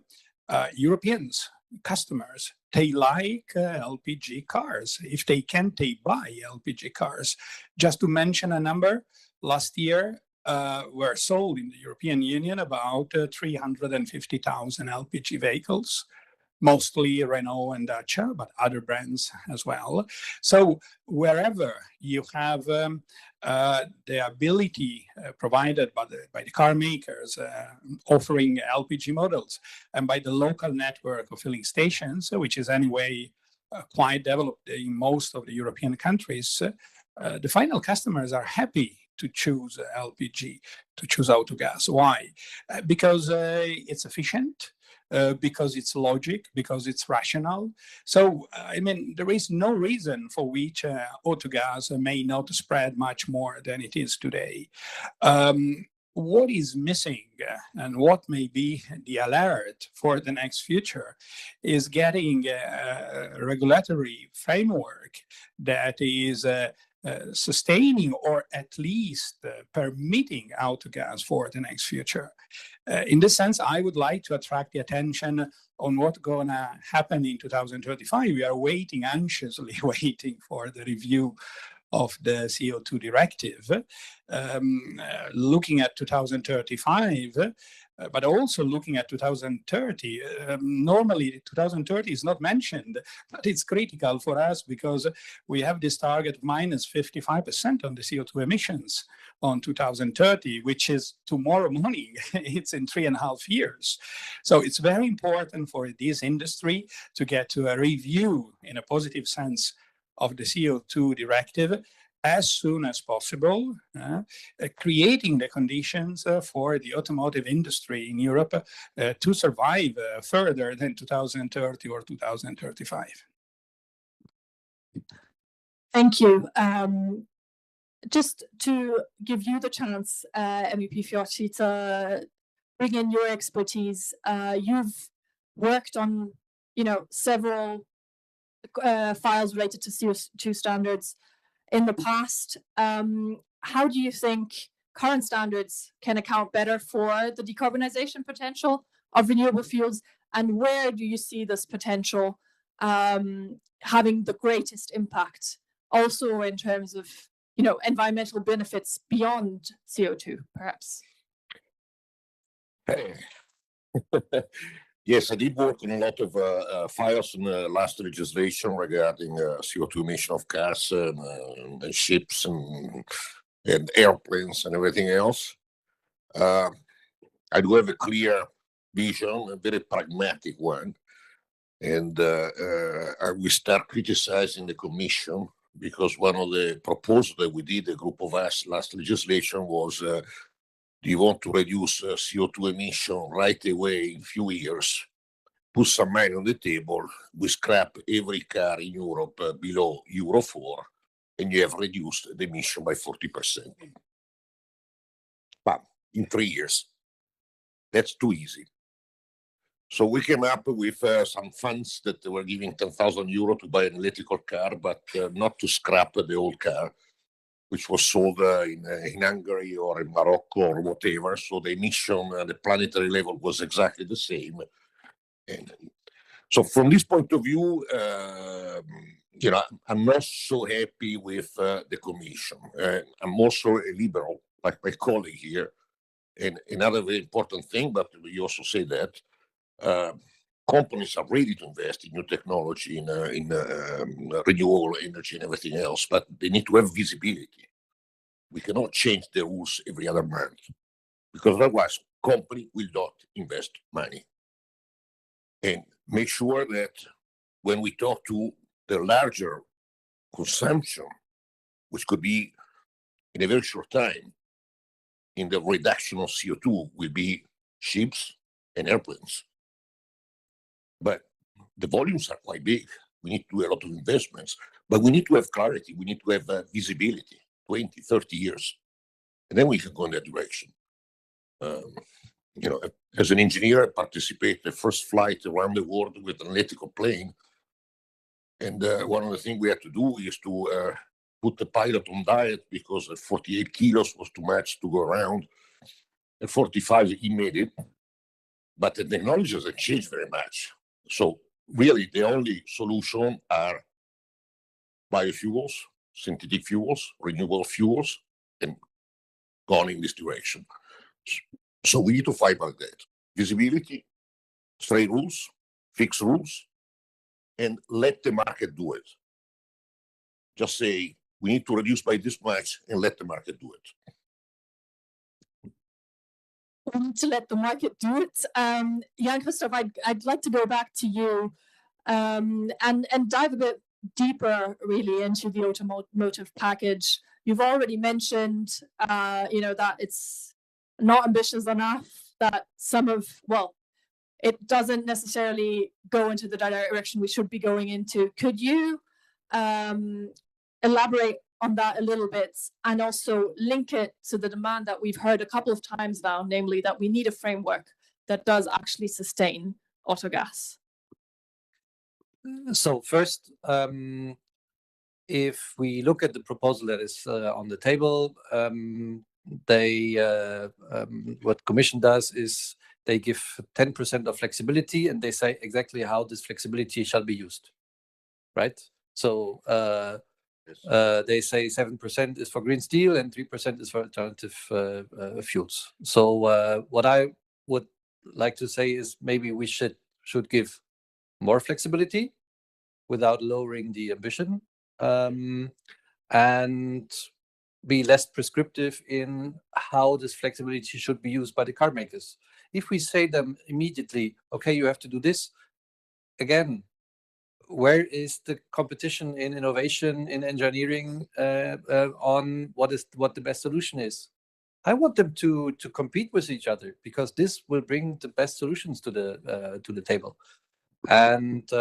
Europeans, customers, they like LPG cars. If they can, they buy LPG cars. Just to mention a number, last year were sold in the European Union about 350,000 LPG vehicles, mostly Renault and Dacia, but other brands as well. So wherever you have the ability provided by the car makers offering LPG models, and by the local network of filling stations, which is anyway quite developed in most of the European countries, the final customers are happy to choose LPG, to choose autogas. Why? Because it's efficient, because it's logic, because it's rational. So, I mean, there is no reason for which autogas may not spread much more than it is today. What is missing and what may be the alert for the next future is getting a regulatory framework that is sustaining or at least permitting autogas for the next future. In this sense, I would like to attract the attention on what's going to happen in 2035. We are waiting, anxiously waiting for the review of the CO2 directive, looking at 2035, but also looking at 2030. Normally, 2030 is not mentioned, but it's critical for us because we have this target of minus 55% on the CO2 emissions on 2030, which is tomorrow morning. It's in 3.5 years. So it's very important for this industry to get to a review in a positive sense of the CO2 directive as soon as possible, creating the conditions for the automotive industry in Europe to survive further than 2030 or 2035. Thank you. Just to give you the chance, MEP Fiocchi, to bring in your expertise. You've worked on, several files related to CO2 standards in the past. How do you think current standards can account better for the decarbonisation potential of renewable fuels, and where do you see this potential having the greatest impact, also in terms of environmental benefits beyond CO2, perhaps? Yes, I did work on a lot of files in the last legislation regarding CO2 emission of cars and ships and airplanes and everything else. I do have a clear vision, a very pragmatic one, and I will start criticizing the Commission because one of the proposals that we did, a group of us last legislation, was do you want to reduce CO2 emission right away in few years, put some money on the table, we scrap every car in Europe below Euro 4, and you have reduced the emission by 40%. But in 3 years, that's too easy. So we came up with some funds that were giving 10,000 euro to buy an electrical car, but not to scrap the old car, which was sold in Hungary or in Morocco or whatever. So the emission at the planetary level was exactly the same. And so from this point of view, I'm not so happy with the Commission. I'm also a liberal, like my colleague here. And another very important thing, but you also say that companies are ready to invest in new technology, in renewable energy and everything else, but they need to have visibility. We cannot change the rules every other month because otherwise company will not invest money. And make sure that when we talk to the larger consumption, which could be in a very short time, in the reduction of CO2 will be ships and airplanes. But the volumes are quite big. We need to do a lot of investments, but we need to have clarity. We need to have visibility, 20, 30 years. And then we can go in that direction. As an engineer, I participated in the first flight around the world with an electrical plane. And one of the things we had to do is to put the pilot on diet because 48 kilos was too much to go around. At 45, he made it. But the technology hasn't changed very much. So really, the only solution are biofuels, synthetic fuels, renewable fuels, and going in this direction. So we need to fight about that. Visibility, straight rules, fixed rules, and let the market do it. Just say, we need to reduce by this much and let the market do it. We need to let the market do it. Jan-Christoph, I'd like to go back to you and dive a bit deeper really into the automotive package. You've already mentioned, that it's not ambitious enough, that it doesn't necessarily go into the direction we should be going into. Could you elaborate on that a little bit and also link it to the demand that we've heard a couple of times now, namely that we need a framework that does actually sustain autogas? So first, if we look at the proposal that is on the table, what Commission does is they give 10% of flexibility and they say exactly how this flexibility shall be used, right? So they say 7% is for green steel and 3% is for alternative fuels. So what I would like to say is maybe we should give more flexibility without lowering the ambition, and be less prescriptive in how this flexibility should be used by the car makers. If we say them immediately, okay, you have to do this, again, where is the competition in innovation, in engineering, on what the best solution is? I want them to compete with each other because this will bring the best solutions to the table. And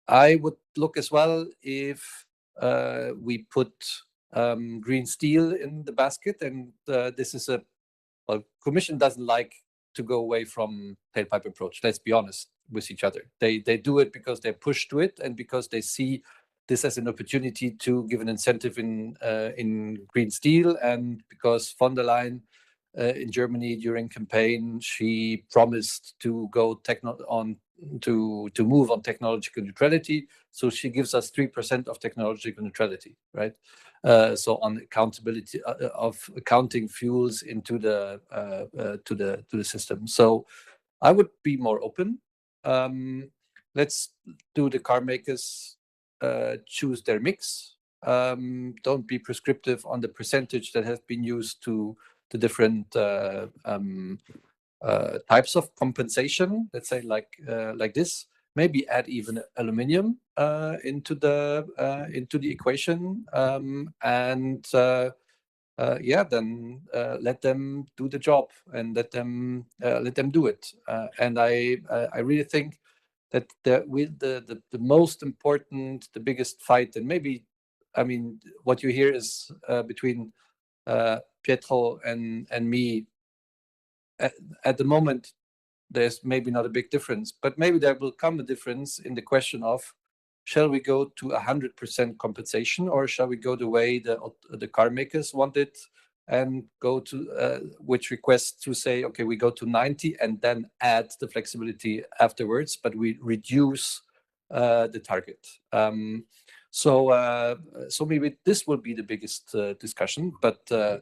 I would look as well if we put green steel in the basket, and this is Commission doesn't like to go away from tailpipe approach. Let's be honest with each other. They do it because they're pushed to it and because they see this as an opportunity to give an incentive in green steel, and because von der Leyen in Germany during campaign, she promised to go to move on technological neutrality. So she gives us 3% of technological neutrality, right? So on accountability of accounting fuels into the to the system. So I would be more open. Let's do the car makers choose their mix. Don't be prescriptive on the percentage that has been used to the different types of compensation. Let's say like this. Maybe add even aluminium into the equation, and then let them do the job and let them do it. And I really think that the most important, the biggest fight, and maybe, I mean, what you hear is between Pietro and me. At the moment, there's maybe not a big difference, but maybe there will come a difference in the question of, shall we go to 100% compensation, or shall we go the way the car makers want it and go to which requests to say, okay, we go to 90 and then add the flexibility afterwards, but we reduce the target. So maybe this will be the biggest discussion, but the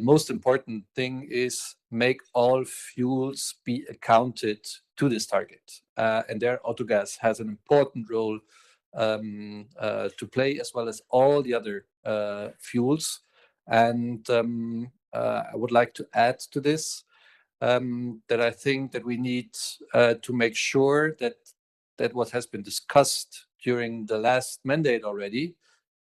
most important thing is make all fuels be accounted to this target. And there, autogas has an important role to play, as well as all the other fuels. And I would like to add to this that I think that we need to make sure that what has been discussed during the last mandate already,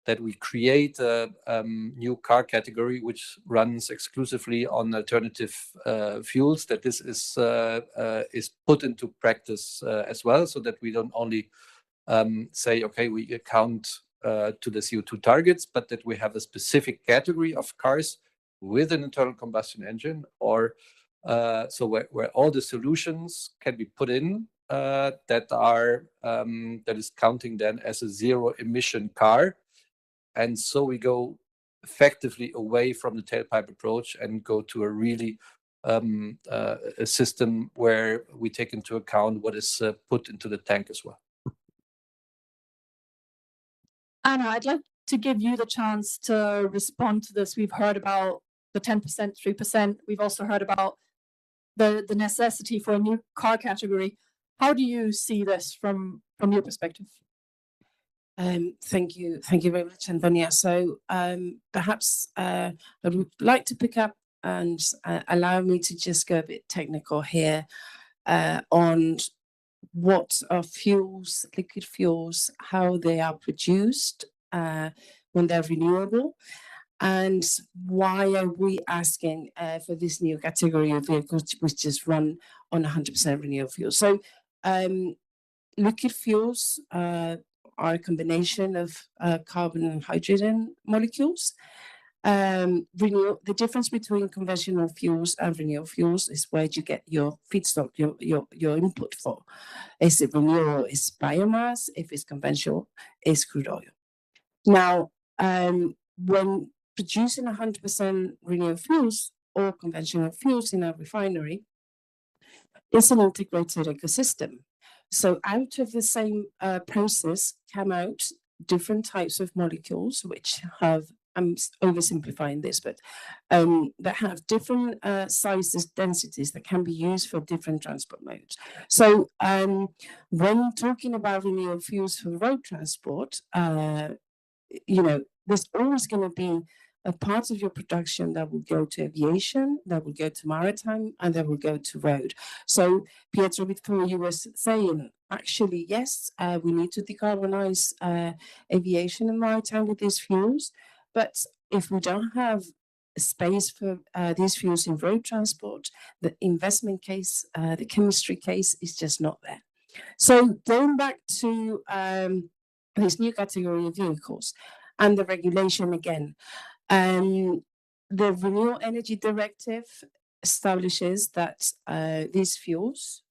that we create a new car category which runs exclusively on alternative fuels, that this is put into practice as well, so that we don't only say, okay, we account to the CO2 targets, but that we have a specific category of cars with an internal combustion engine, or so where all the solutions can be put in that is counting then as a zero emission car. And so we go effectively away from the tailpipe approach and go to a really a system where we take into account what is put into the tank as well. Anna, I'd like to give you the chance to respond to this. We've heard about the 10%, 3%. We've also heard about the necessity for a new car category. How do you see this from your perspective? Thank you very much, Antonia. So perhaps I would like to pick up and allow me to just go a bit technical here on what are fuels, liquid fuels, how they are produced when they're renewable, and why are we asking for this new category of vehicles which just run on 100% renewable fuels. So liquid fuels are a combination of carbon and hydrogen molecules. The difference between conventional fuels and renewable fuels is where you get your feedstock, your input for. Is it renewable? It's biomass. If it's conventional, it's crude oil. Now, when producing 100% renewable fuels or conventional fuels in a refinery, it's an integrated ecosystem. So out of the same process come out different types of molecules which have, I'm oversimplifying this, but that have different sizes, densities that can be used for different transport modes. So when talking about renewable fuels for road transport, there's always going to be a part of your production that will go to aviation, that will go to maritime, and that will go to road. So Pietro, before you were saying, actually, yes, we need to decarbonize aviation and maritime with these fuels. But if we don't have space for these fuels in road transport, the investment case, the chemistry case is just not there. So going back to this new category of vehicles and the regulation again, the Renewable Energy Directive establishes that these fuels,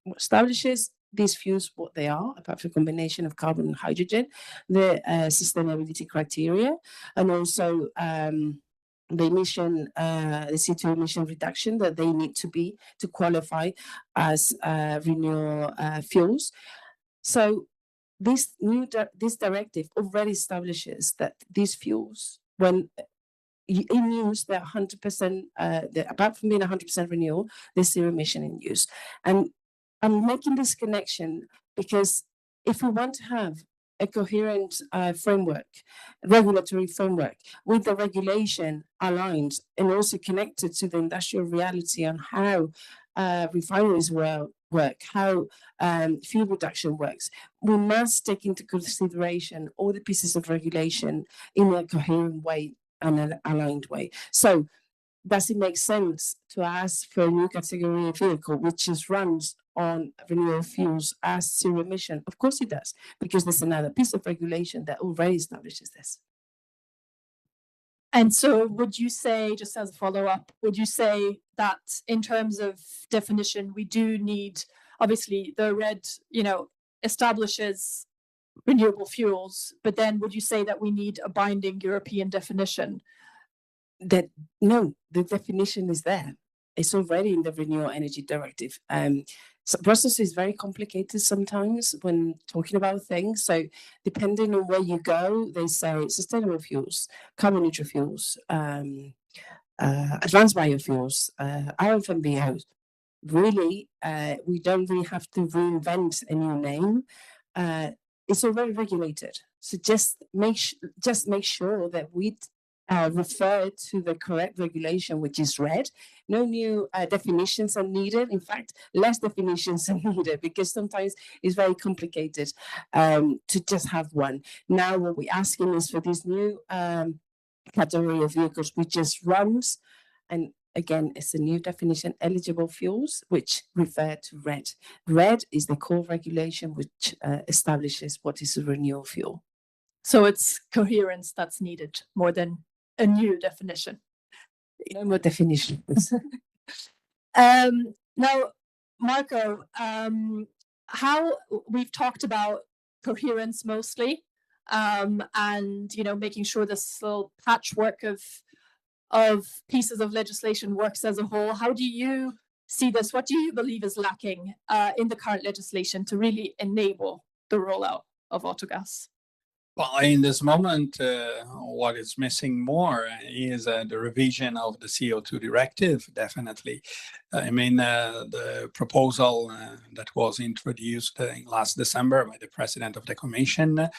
what they are, apart from a combination of carbon and hydrogen, the sustainability criteria, and also the CO2 emission reduction that they need to be to qualify as renewable fuels. So this directive already establishes that these fuels, when in use, they're 100%, apart from being 100% renewable, they're zero emission in use. And I'm making this connection because if we want to have a coherent regulatory framework with the regulation aligned and also connected to the industrial reality on how refineries work, how fuel reduction works, we must take into consideration all the pieces of regulation in a coherent way and an aligned way. So does it make sense to ask for a new category of vehicle which just runs on renewable fuels as zero emission? Of course it does, because there's another piece of regulation that already establishes this. And so would you say, just as a follow-up, would you say that in terms of definition, we do need, obviously the red, establishes renewable fuels, but then would you say that we need a binding European definition? No, the definition is there. It's already in the Renewable Energy Directive. So the process is very complicated sometimes when talking about things. So depending on where you go, they say sustainable fuels, carbon neutral fuels, advanced biofuels, RFMBOs. Really, we don't really have to reinvent a new name. it's already regulated. So just make sure that we refer to the correct regulation, which is red. No new definitions are needed. In fact, less definitions are needed because sometimes it's very complicated to just have one. Now, what we're asking is for this new category of vehicles, which just runs, and again, it's a new definition, eligible fuels, which refer to red. Red is the core regulation which establishes what is a renewable fuel. So it's coherence that's needed more than a new definition. No more definitions. Now, Marco, how we've talked about coherence mostly, and making sure this little patchwork of pieces of legislation works as a whole. How do you see this? What do you believe is lacking in the current legislation to really enable the rollout of autogas? Well, in this moment, what is missing more is the revision of the CO2 directive, definitely. I mean, the proposal that was introduced last December by the president of the commission,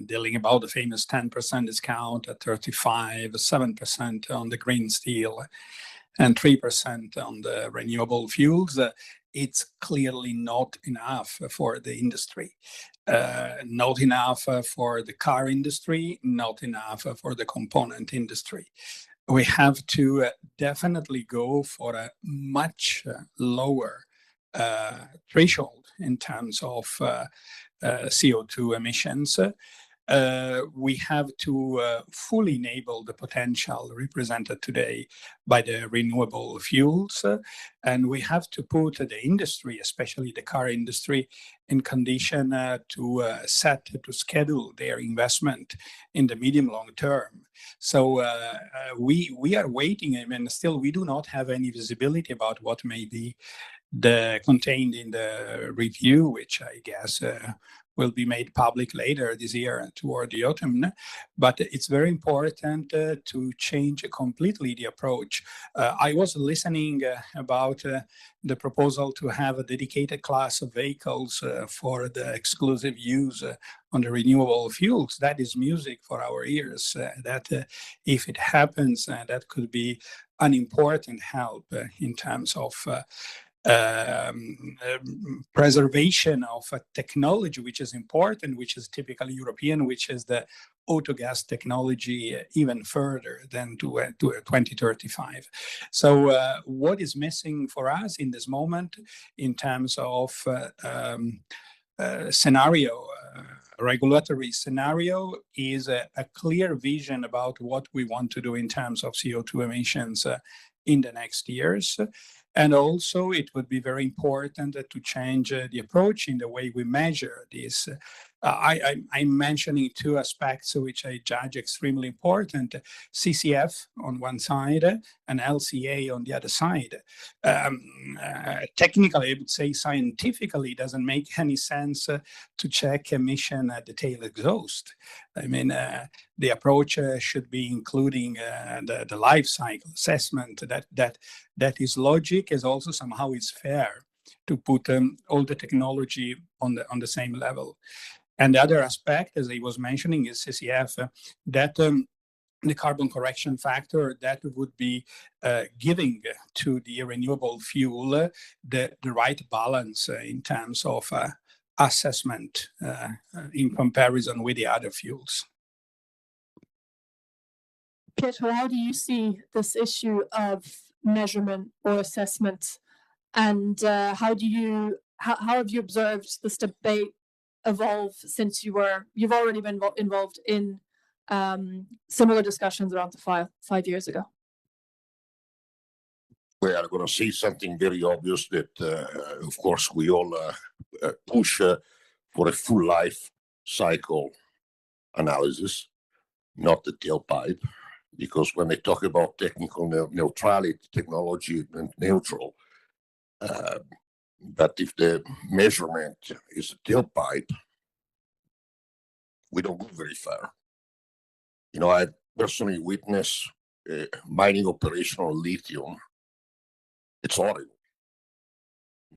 dealing about the famous 10% discount at 35, 7% on the green steel, and 3% on the renewable fuels, it's clearly not enough for the industry. Not enough for the car industry, not enough for the component industry. We have to definitely go for a much lower threshold in terms of CO2 emissions. We have to fully enable the potential represented today by the renewable fuels, and we have to put the industry, especially the car industry, in condition to schedule their investment in the medium long term. So we are waiting. I mean, still we do not have any visibility about what may be contained in the review, which I guess will be made public later this year toward the autumn. But it's very important to change completely the approach. I was listening about the proposal to have a dedicated class of vehicles for the exclusive use on the renewable fuels. That is music for our ears. That if it happens, that could be an important help in terms of preservation of a technology which is important, which is typically European, which is the autogas technology, even further than to 2035. So what is missing for us in this moment in terms of regulatory scenario is a clear vision about what we want to do in terms of CO2 emissions in the next years. And also, it would be very important to change the approach in the way we measure this. I'm mentioning two aspects which I judge extremely important: CCF on one side and LCA on the other side. Technically, I would say scientifically, it doesn't make any sense to check emission at the tail exhaust. I mean, the approach should be including the life cycle assessment. That is logic, is also somehow is fair to put all the technology on the same level. And the other aspect, as I was mentioning, is CCF, that the carbon correction factor that would be giving to the renewable fuel the right balance in terms of assessment in comparison with the other fuels. Pietro, how do you see this issue of measurement or assessment, and how have you observed this debate evolve since you've already been involved in similar discussions around the 5 years ago? We are going to see something very obvious that, of course, we all push for a full life cycle analysis, not the tailpipe, because when they talk about technical neutrality, technology neutral, but if the measurement is a tailpipe, we don't go very far. You know, I personally witnessed mining operation on lithium. It's horrible.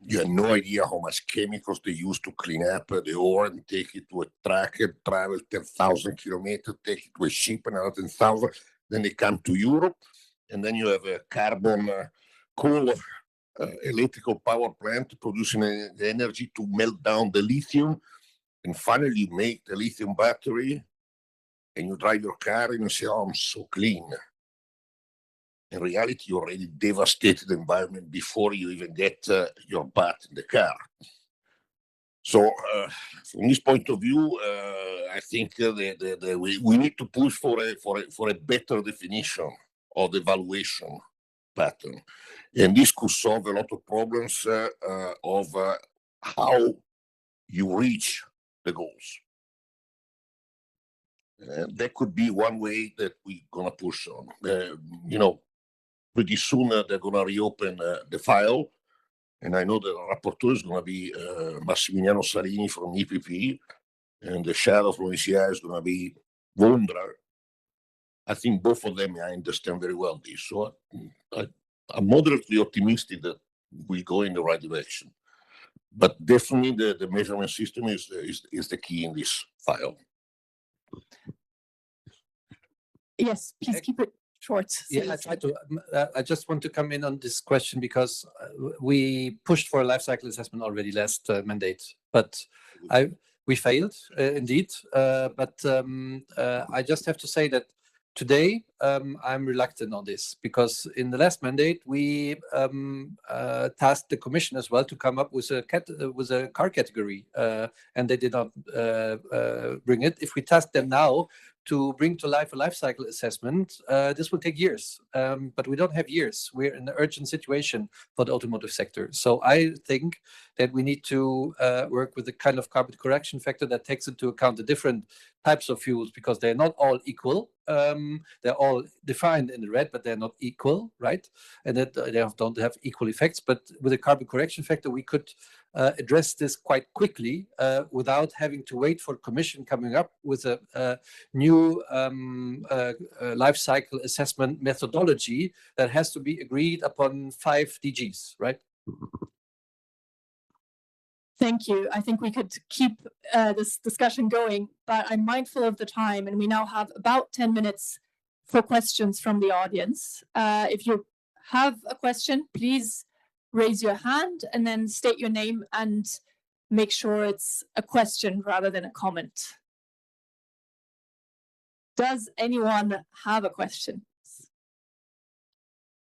You have no idea how much chemicals they use to clean up the ore and take it to a truck and travel 10,000 kilometers, take it to a ship another 10,000. Then they come to Europe, and then you have a carbon coal electrical power plant producing the energy to melt down the lithium. And finally, you make the lithium battery and you drive your car and you say, oh, I'm so clean. In reality, you already devastated the environment before you even get your butt in the car. So from this point of view, I think we need to push for a better definition of the valuation pattern. And this could solve a lot of problems of how you reach the goals. That could be one way that we're going to push on. Pretty soon they're going to reopen the file. And I know the rapporteur is going to be Massimiliano Salini from EPP, and the shadow from ECI is going to be Vondra. I think both of them, I understand very well this. So I'm moderately optimistic that we go in the right direction. But definitely the measurement system is the key in this file. Yes, please keep it short. Yeah, I try to. I just want to come in on this question because we pushed for a life cycle assessment already last mandate, but we failed indeed. But I just have to say that today I'm reluctant on this because in the last mandate we tasked the Commission as well to come up with a car category, and they did not bring it. If we task them now to bring to life a life cycle assessment, this will take years, but we don't have years. We're in an urgent situation for the automotive sector. So I think that we need to work with a kind of carbon correction factor that takes into account the different types of fuels because they're not all equal. They're all defined in the red, but they're not equal, right? And that they don't have equal effects. But with a carbon correction factor, we could address this quite quickly without having to wait for Commission coming up with a new life cycle assessment methodology that has to be agreed upon 5 DGs, right? Thank you. I think we could keep this discussion going, but I'm mindful of the time, and we now have about 10 minutes for questions from the audience. If you have a question, please raise your hand and then state your name and make sure it's a question rather than a comment. Does anyone have a question?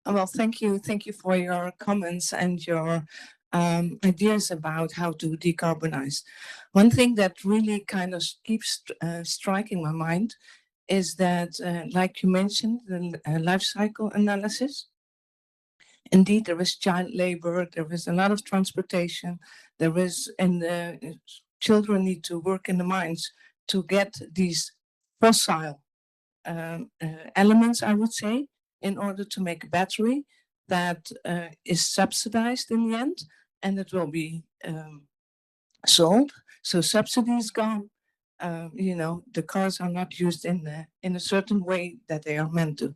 Well, thank you. Thank you for your comments and your ideas about how to decarbonize. One thing that really kind of keeps striking my mind is that, like you mentioned, the life cycle analysis. Indeed, there is child labor, there is a lot of transportation, there is, and children need to work in the mines to get these fossil elements, I would say, in order to make a battery that is subsidized in the end, and it will be sold. So subsidy is gone. The cars are not used in a certain way that they are meant to.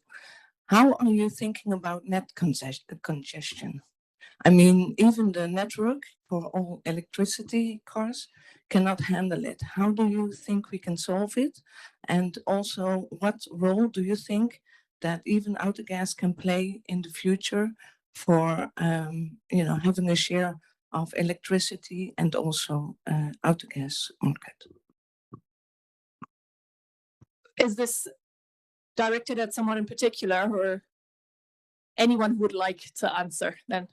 How are you thinking about net congestion? I mean, even the network for all electricity cars cannot handle it. How do you think we can solve it? And also, what role do you think that even autogas can play in the future for having a share of electricity and also autogas market? Is this directed at someone in particular, or anyone who would like to answer then?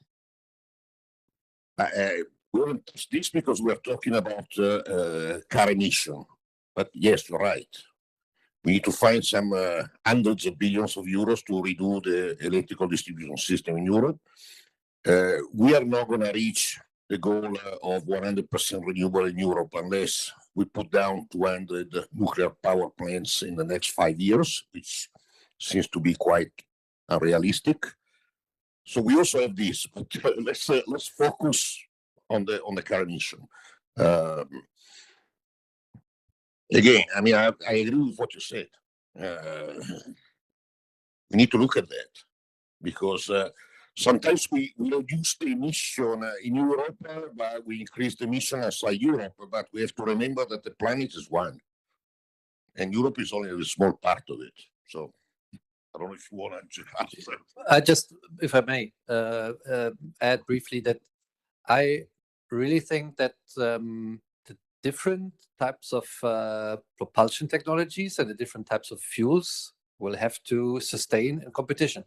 We won't touch this because we are talking about car emission. But yes, you're right. We need to find some hundreds of billions of euros to redo the electrical distribution system in Europe. We are not going to reach the goal of 100% renewable in Europe unless we put down 200 nuclear power plants in the next 5 years, which seems to be quite unrealistic. So we also have this, but let's focus on the car emission. Again, I mean, I agree with what you said. We need to look at that because Sometimes we reduce the emission in Europe, but we increase the emission outside Europe. But we have to remember that the planet is one, and Europe is only a small part of it. So I don't know if you want to answer. I just, if I may, add briefly that I really think that the different types of propulsion technologies and the different types of fuels will have to sustain in competition.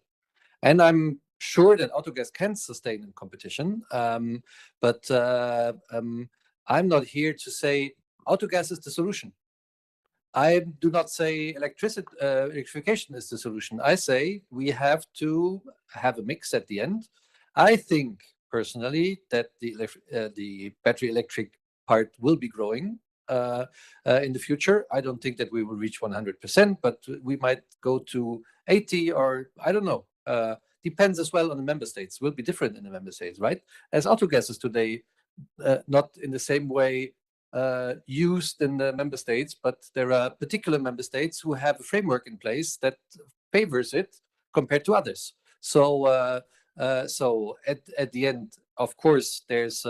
And I'm sure that autogas can sustain in competition, but I'm not here to say autogas is the solution. I do not say electrification is the solution. I say we have to have a mix at the end. I think personally that the battery electric part will be growing in the future. I don't think that we will reach 100%, but we might go to 80, or I don't know. Depends as well on the member states. Will be different in the member states, right? As autogas is today not in the same way used in the member states, but there are particular member states who have a framework in place that favors it compared to others. So, so at the end, of course, there's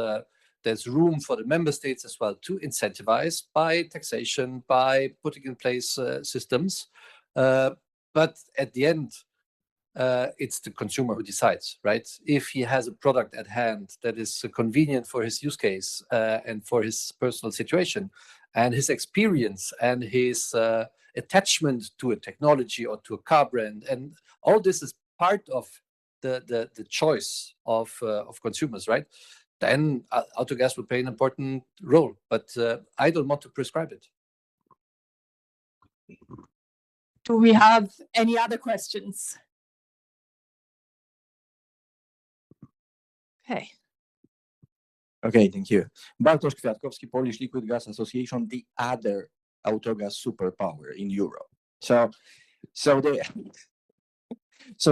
room for the member states as well to incentivize by taxation, by putting in place systems. But at the end, it's the consumer who decides, right? If he has a product at hand that is convenient for his use case and for his personal situation and his experience and his attachment to a technology or to a car brand, and all this is part of the choice of consumers, right? Then autogas will play an important role, but I don't want to prescribe it. Do we have any other questions? Okay. Okay, thank you. Bartosz Kwiatkowski, Polish Liquid Gas Association, the other autogas superpower in Europe. So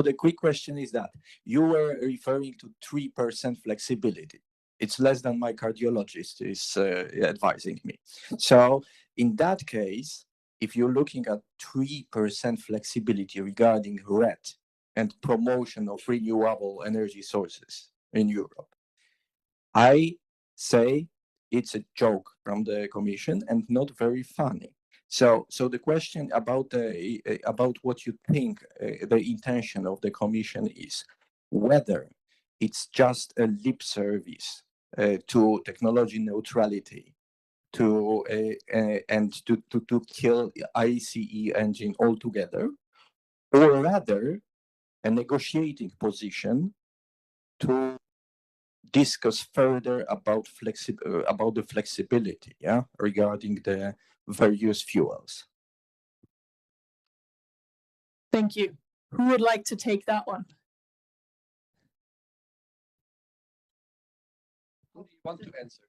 the quick question is that you were referring to 3% flexibility. It's less than my cardiologist is advising me. So in that case, if you're looking at 3% flexibility regarding RED and promotion of renewable energy sources in Europe, I say it's a joke from the Commission and not very funny. So the question about what you think the intention of the Commission is, whether it's just a lip service to technology neutrality, and to kill ICE engine altogether, or rather a negotiating position to discuss further about the flexibility, regarding the various fuels. Thank you. Who would like to take that one? Who do you want to answer?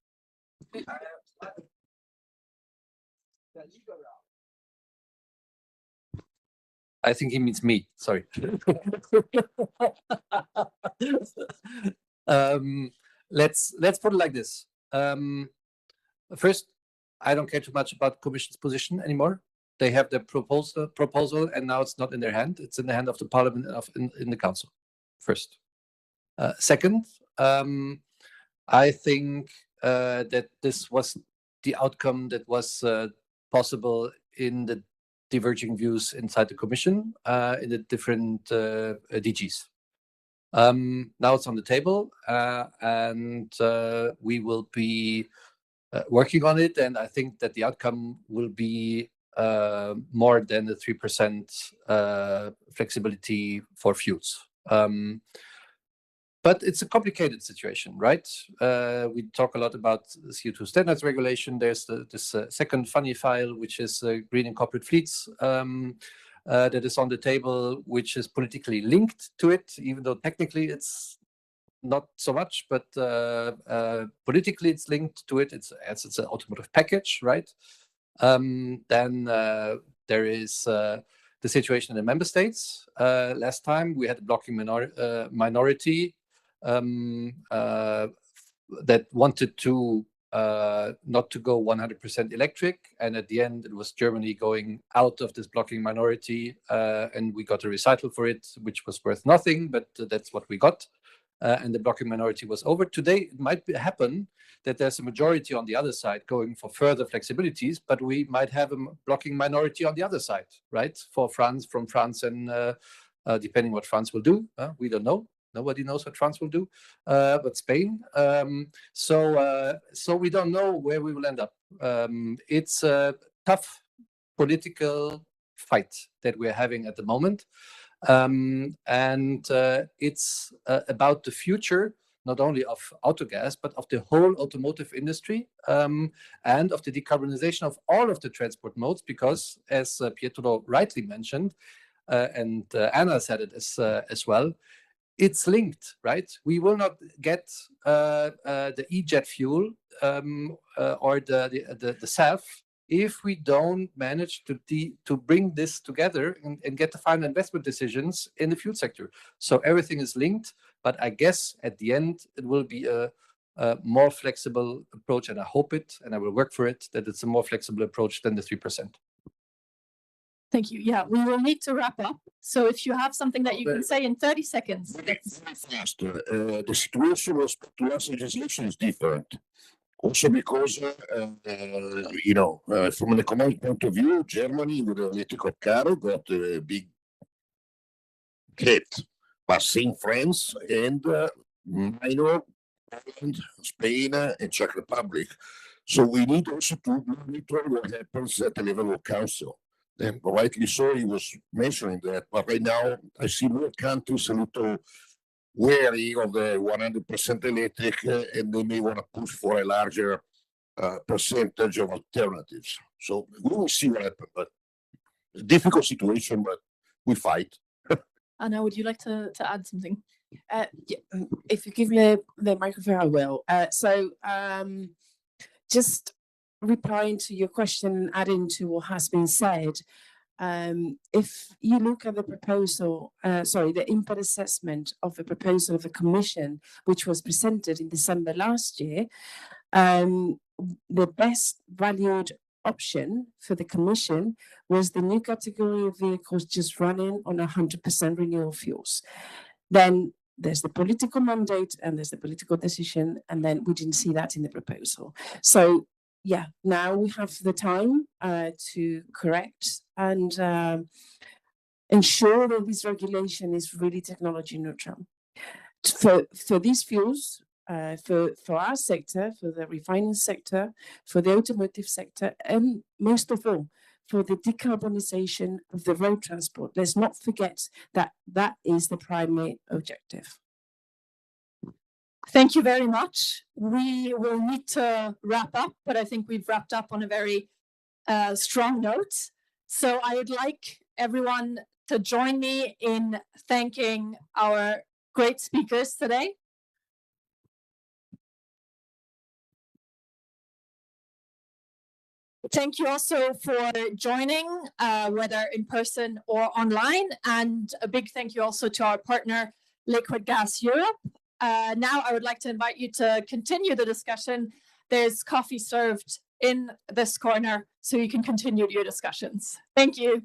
I think he means me. Sorry. Let's put it like this. First, I don't care too much about Commission's position anymore. They have their proposal, and now it's not in their hand. It's in the hand of the Parliament in the Council. First. Second, I think that this was the outcome that was possible in the diverging views inside the Commission in the different DGs. Now it's on the table, and we will be working on it. And I think that the outcome will be more than the 3% flexibility for fuels. But it's a complicated situation, right? We talk a lot about CO2 standards regulation. There's this second funny file, which is green and corporate fleets, that is on the table, which is politically linked to it, even though technically it's not so much, but politically it's linked to it. It's an automotive package, right? Then there is the situation in the member states. Last time we had a blocking minority that wanted to not to go 100% electric, and at the end it was Germany going out of this blocking minority, and we got a recital for it, which was worth nothing, but that's what we got. and the blocking minority was over. Today, it might happen that there's a majority on the other side going for further flexibilities, but we might have a blocking minority on the other side, right? From France, and depending what France will do, we don't know. Nobody knows what France will do, but Spain. So we don't know where we will end up. It's a tough political fight that we're having at the moment. And it's about the future, not only of autogas, but of the whole automotive industry, and of the decarbonization of all of the transport modes, because as Pietro rightly mentioned, and Anna said it as well, it's linked, right? We will not get the e-jet fuel or the SAF if we don't manage to bring this together and get the final investment decisions in the fuel sector. So everything is linked, but I guess at the end it will be a more flexible approach, and I hope it, and I will work for it, that it's a more flexible approach than the 3%. Thank you. Yeah, we will need to wrap up. So if you have something that you can say in 30 seconds. Very fast. The situation with U.S. legislation is different. Also because, from an economic point of view, Germany with the electrical car got a big hit. But same France and minor Poland, Spain, and Czech Republic. So we need also to monitor what happens at the level of council. And rightly so, he was mentioning that. But right now, I see more countries a little wary of the 100% electric, and they may want to push for a larger percentage of alternatives. So we will see what happens. But it's a difficult situation, but we fight. Anna, would you like to add something? If you give me the microphone, I will. Just replying to your question, adding to what has been said, if you look at the proposal, the impact assessment of the proposal of the Commission, which was presented in December last year, the best valued option for the Commission was the new category of vehicles just running on 100% renewable fuels. Then there's the political mandate and there's the political decision, and then we didn't see that in the proposal. So yeah, now we have the time to correct and ensure that this regulation is really technology neutral. For these fuels, for our sector, for the refining sector, for the automotive sector, and most of all, for the decarbonisation of the road transport. Let's not forget that that is the primary objective. Thank you very much. We will need to wrap up, but I think we've wrapped up on a very strong note. So I would like everyone to join me in thanking our great speakers today. Thank you also for joining, whether in person or online. And a big thank you also to our partner, Liquid Gas Europe. Now I would like to invite you to continue the discussion. There's coffee served in this corner, so you can continue your discussions. Thank you.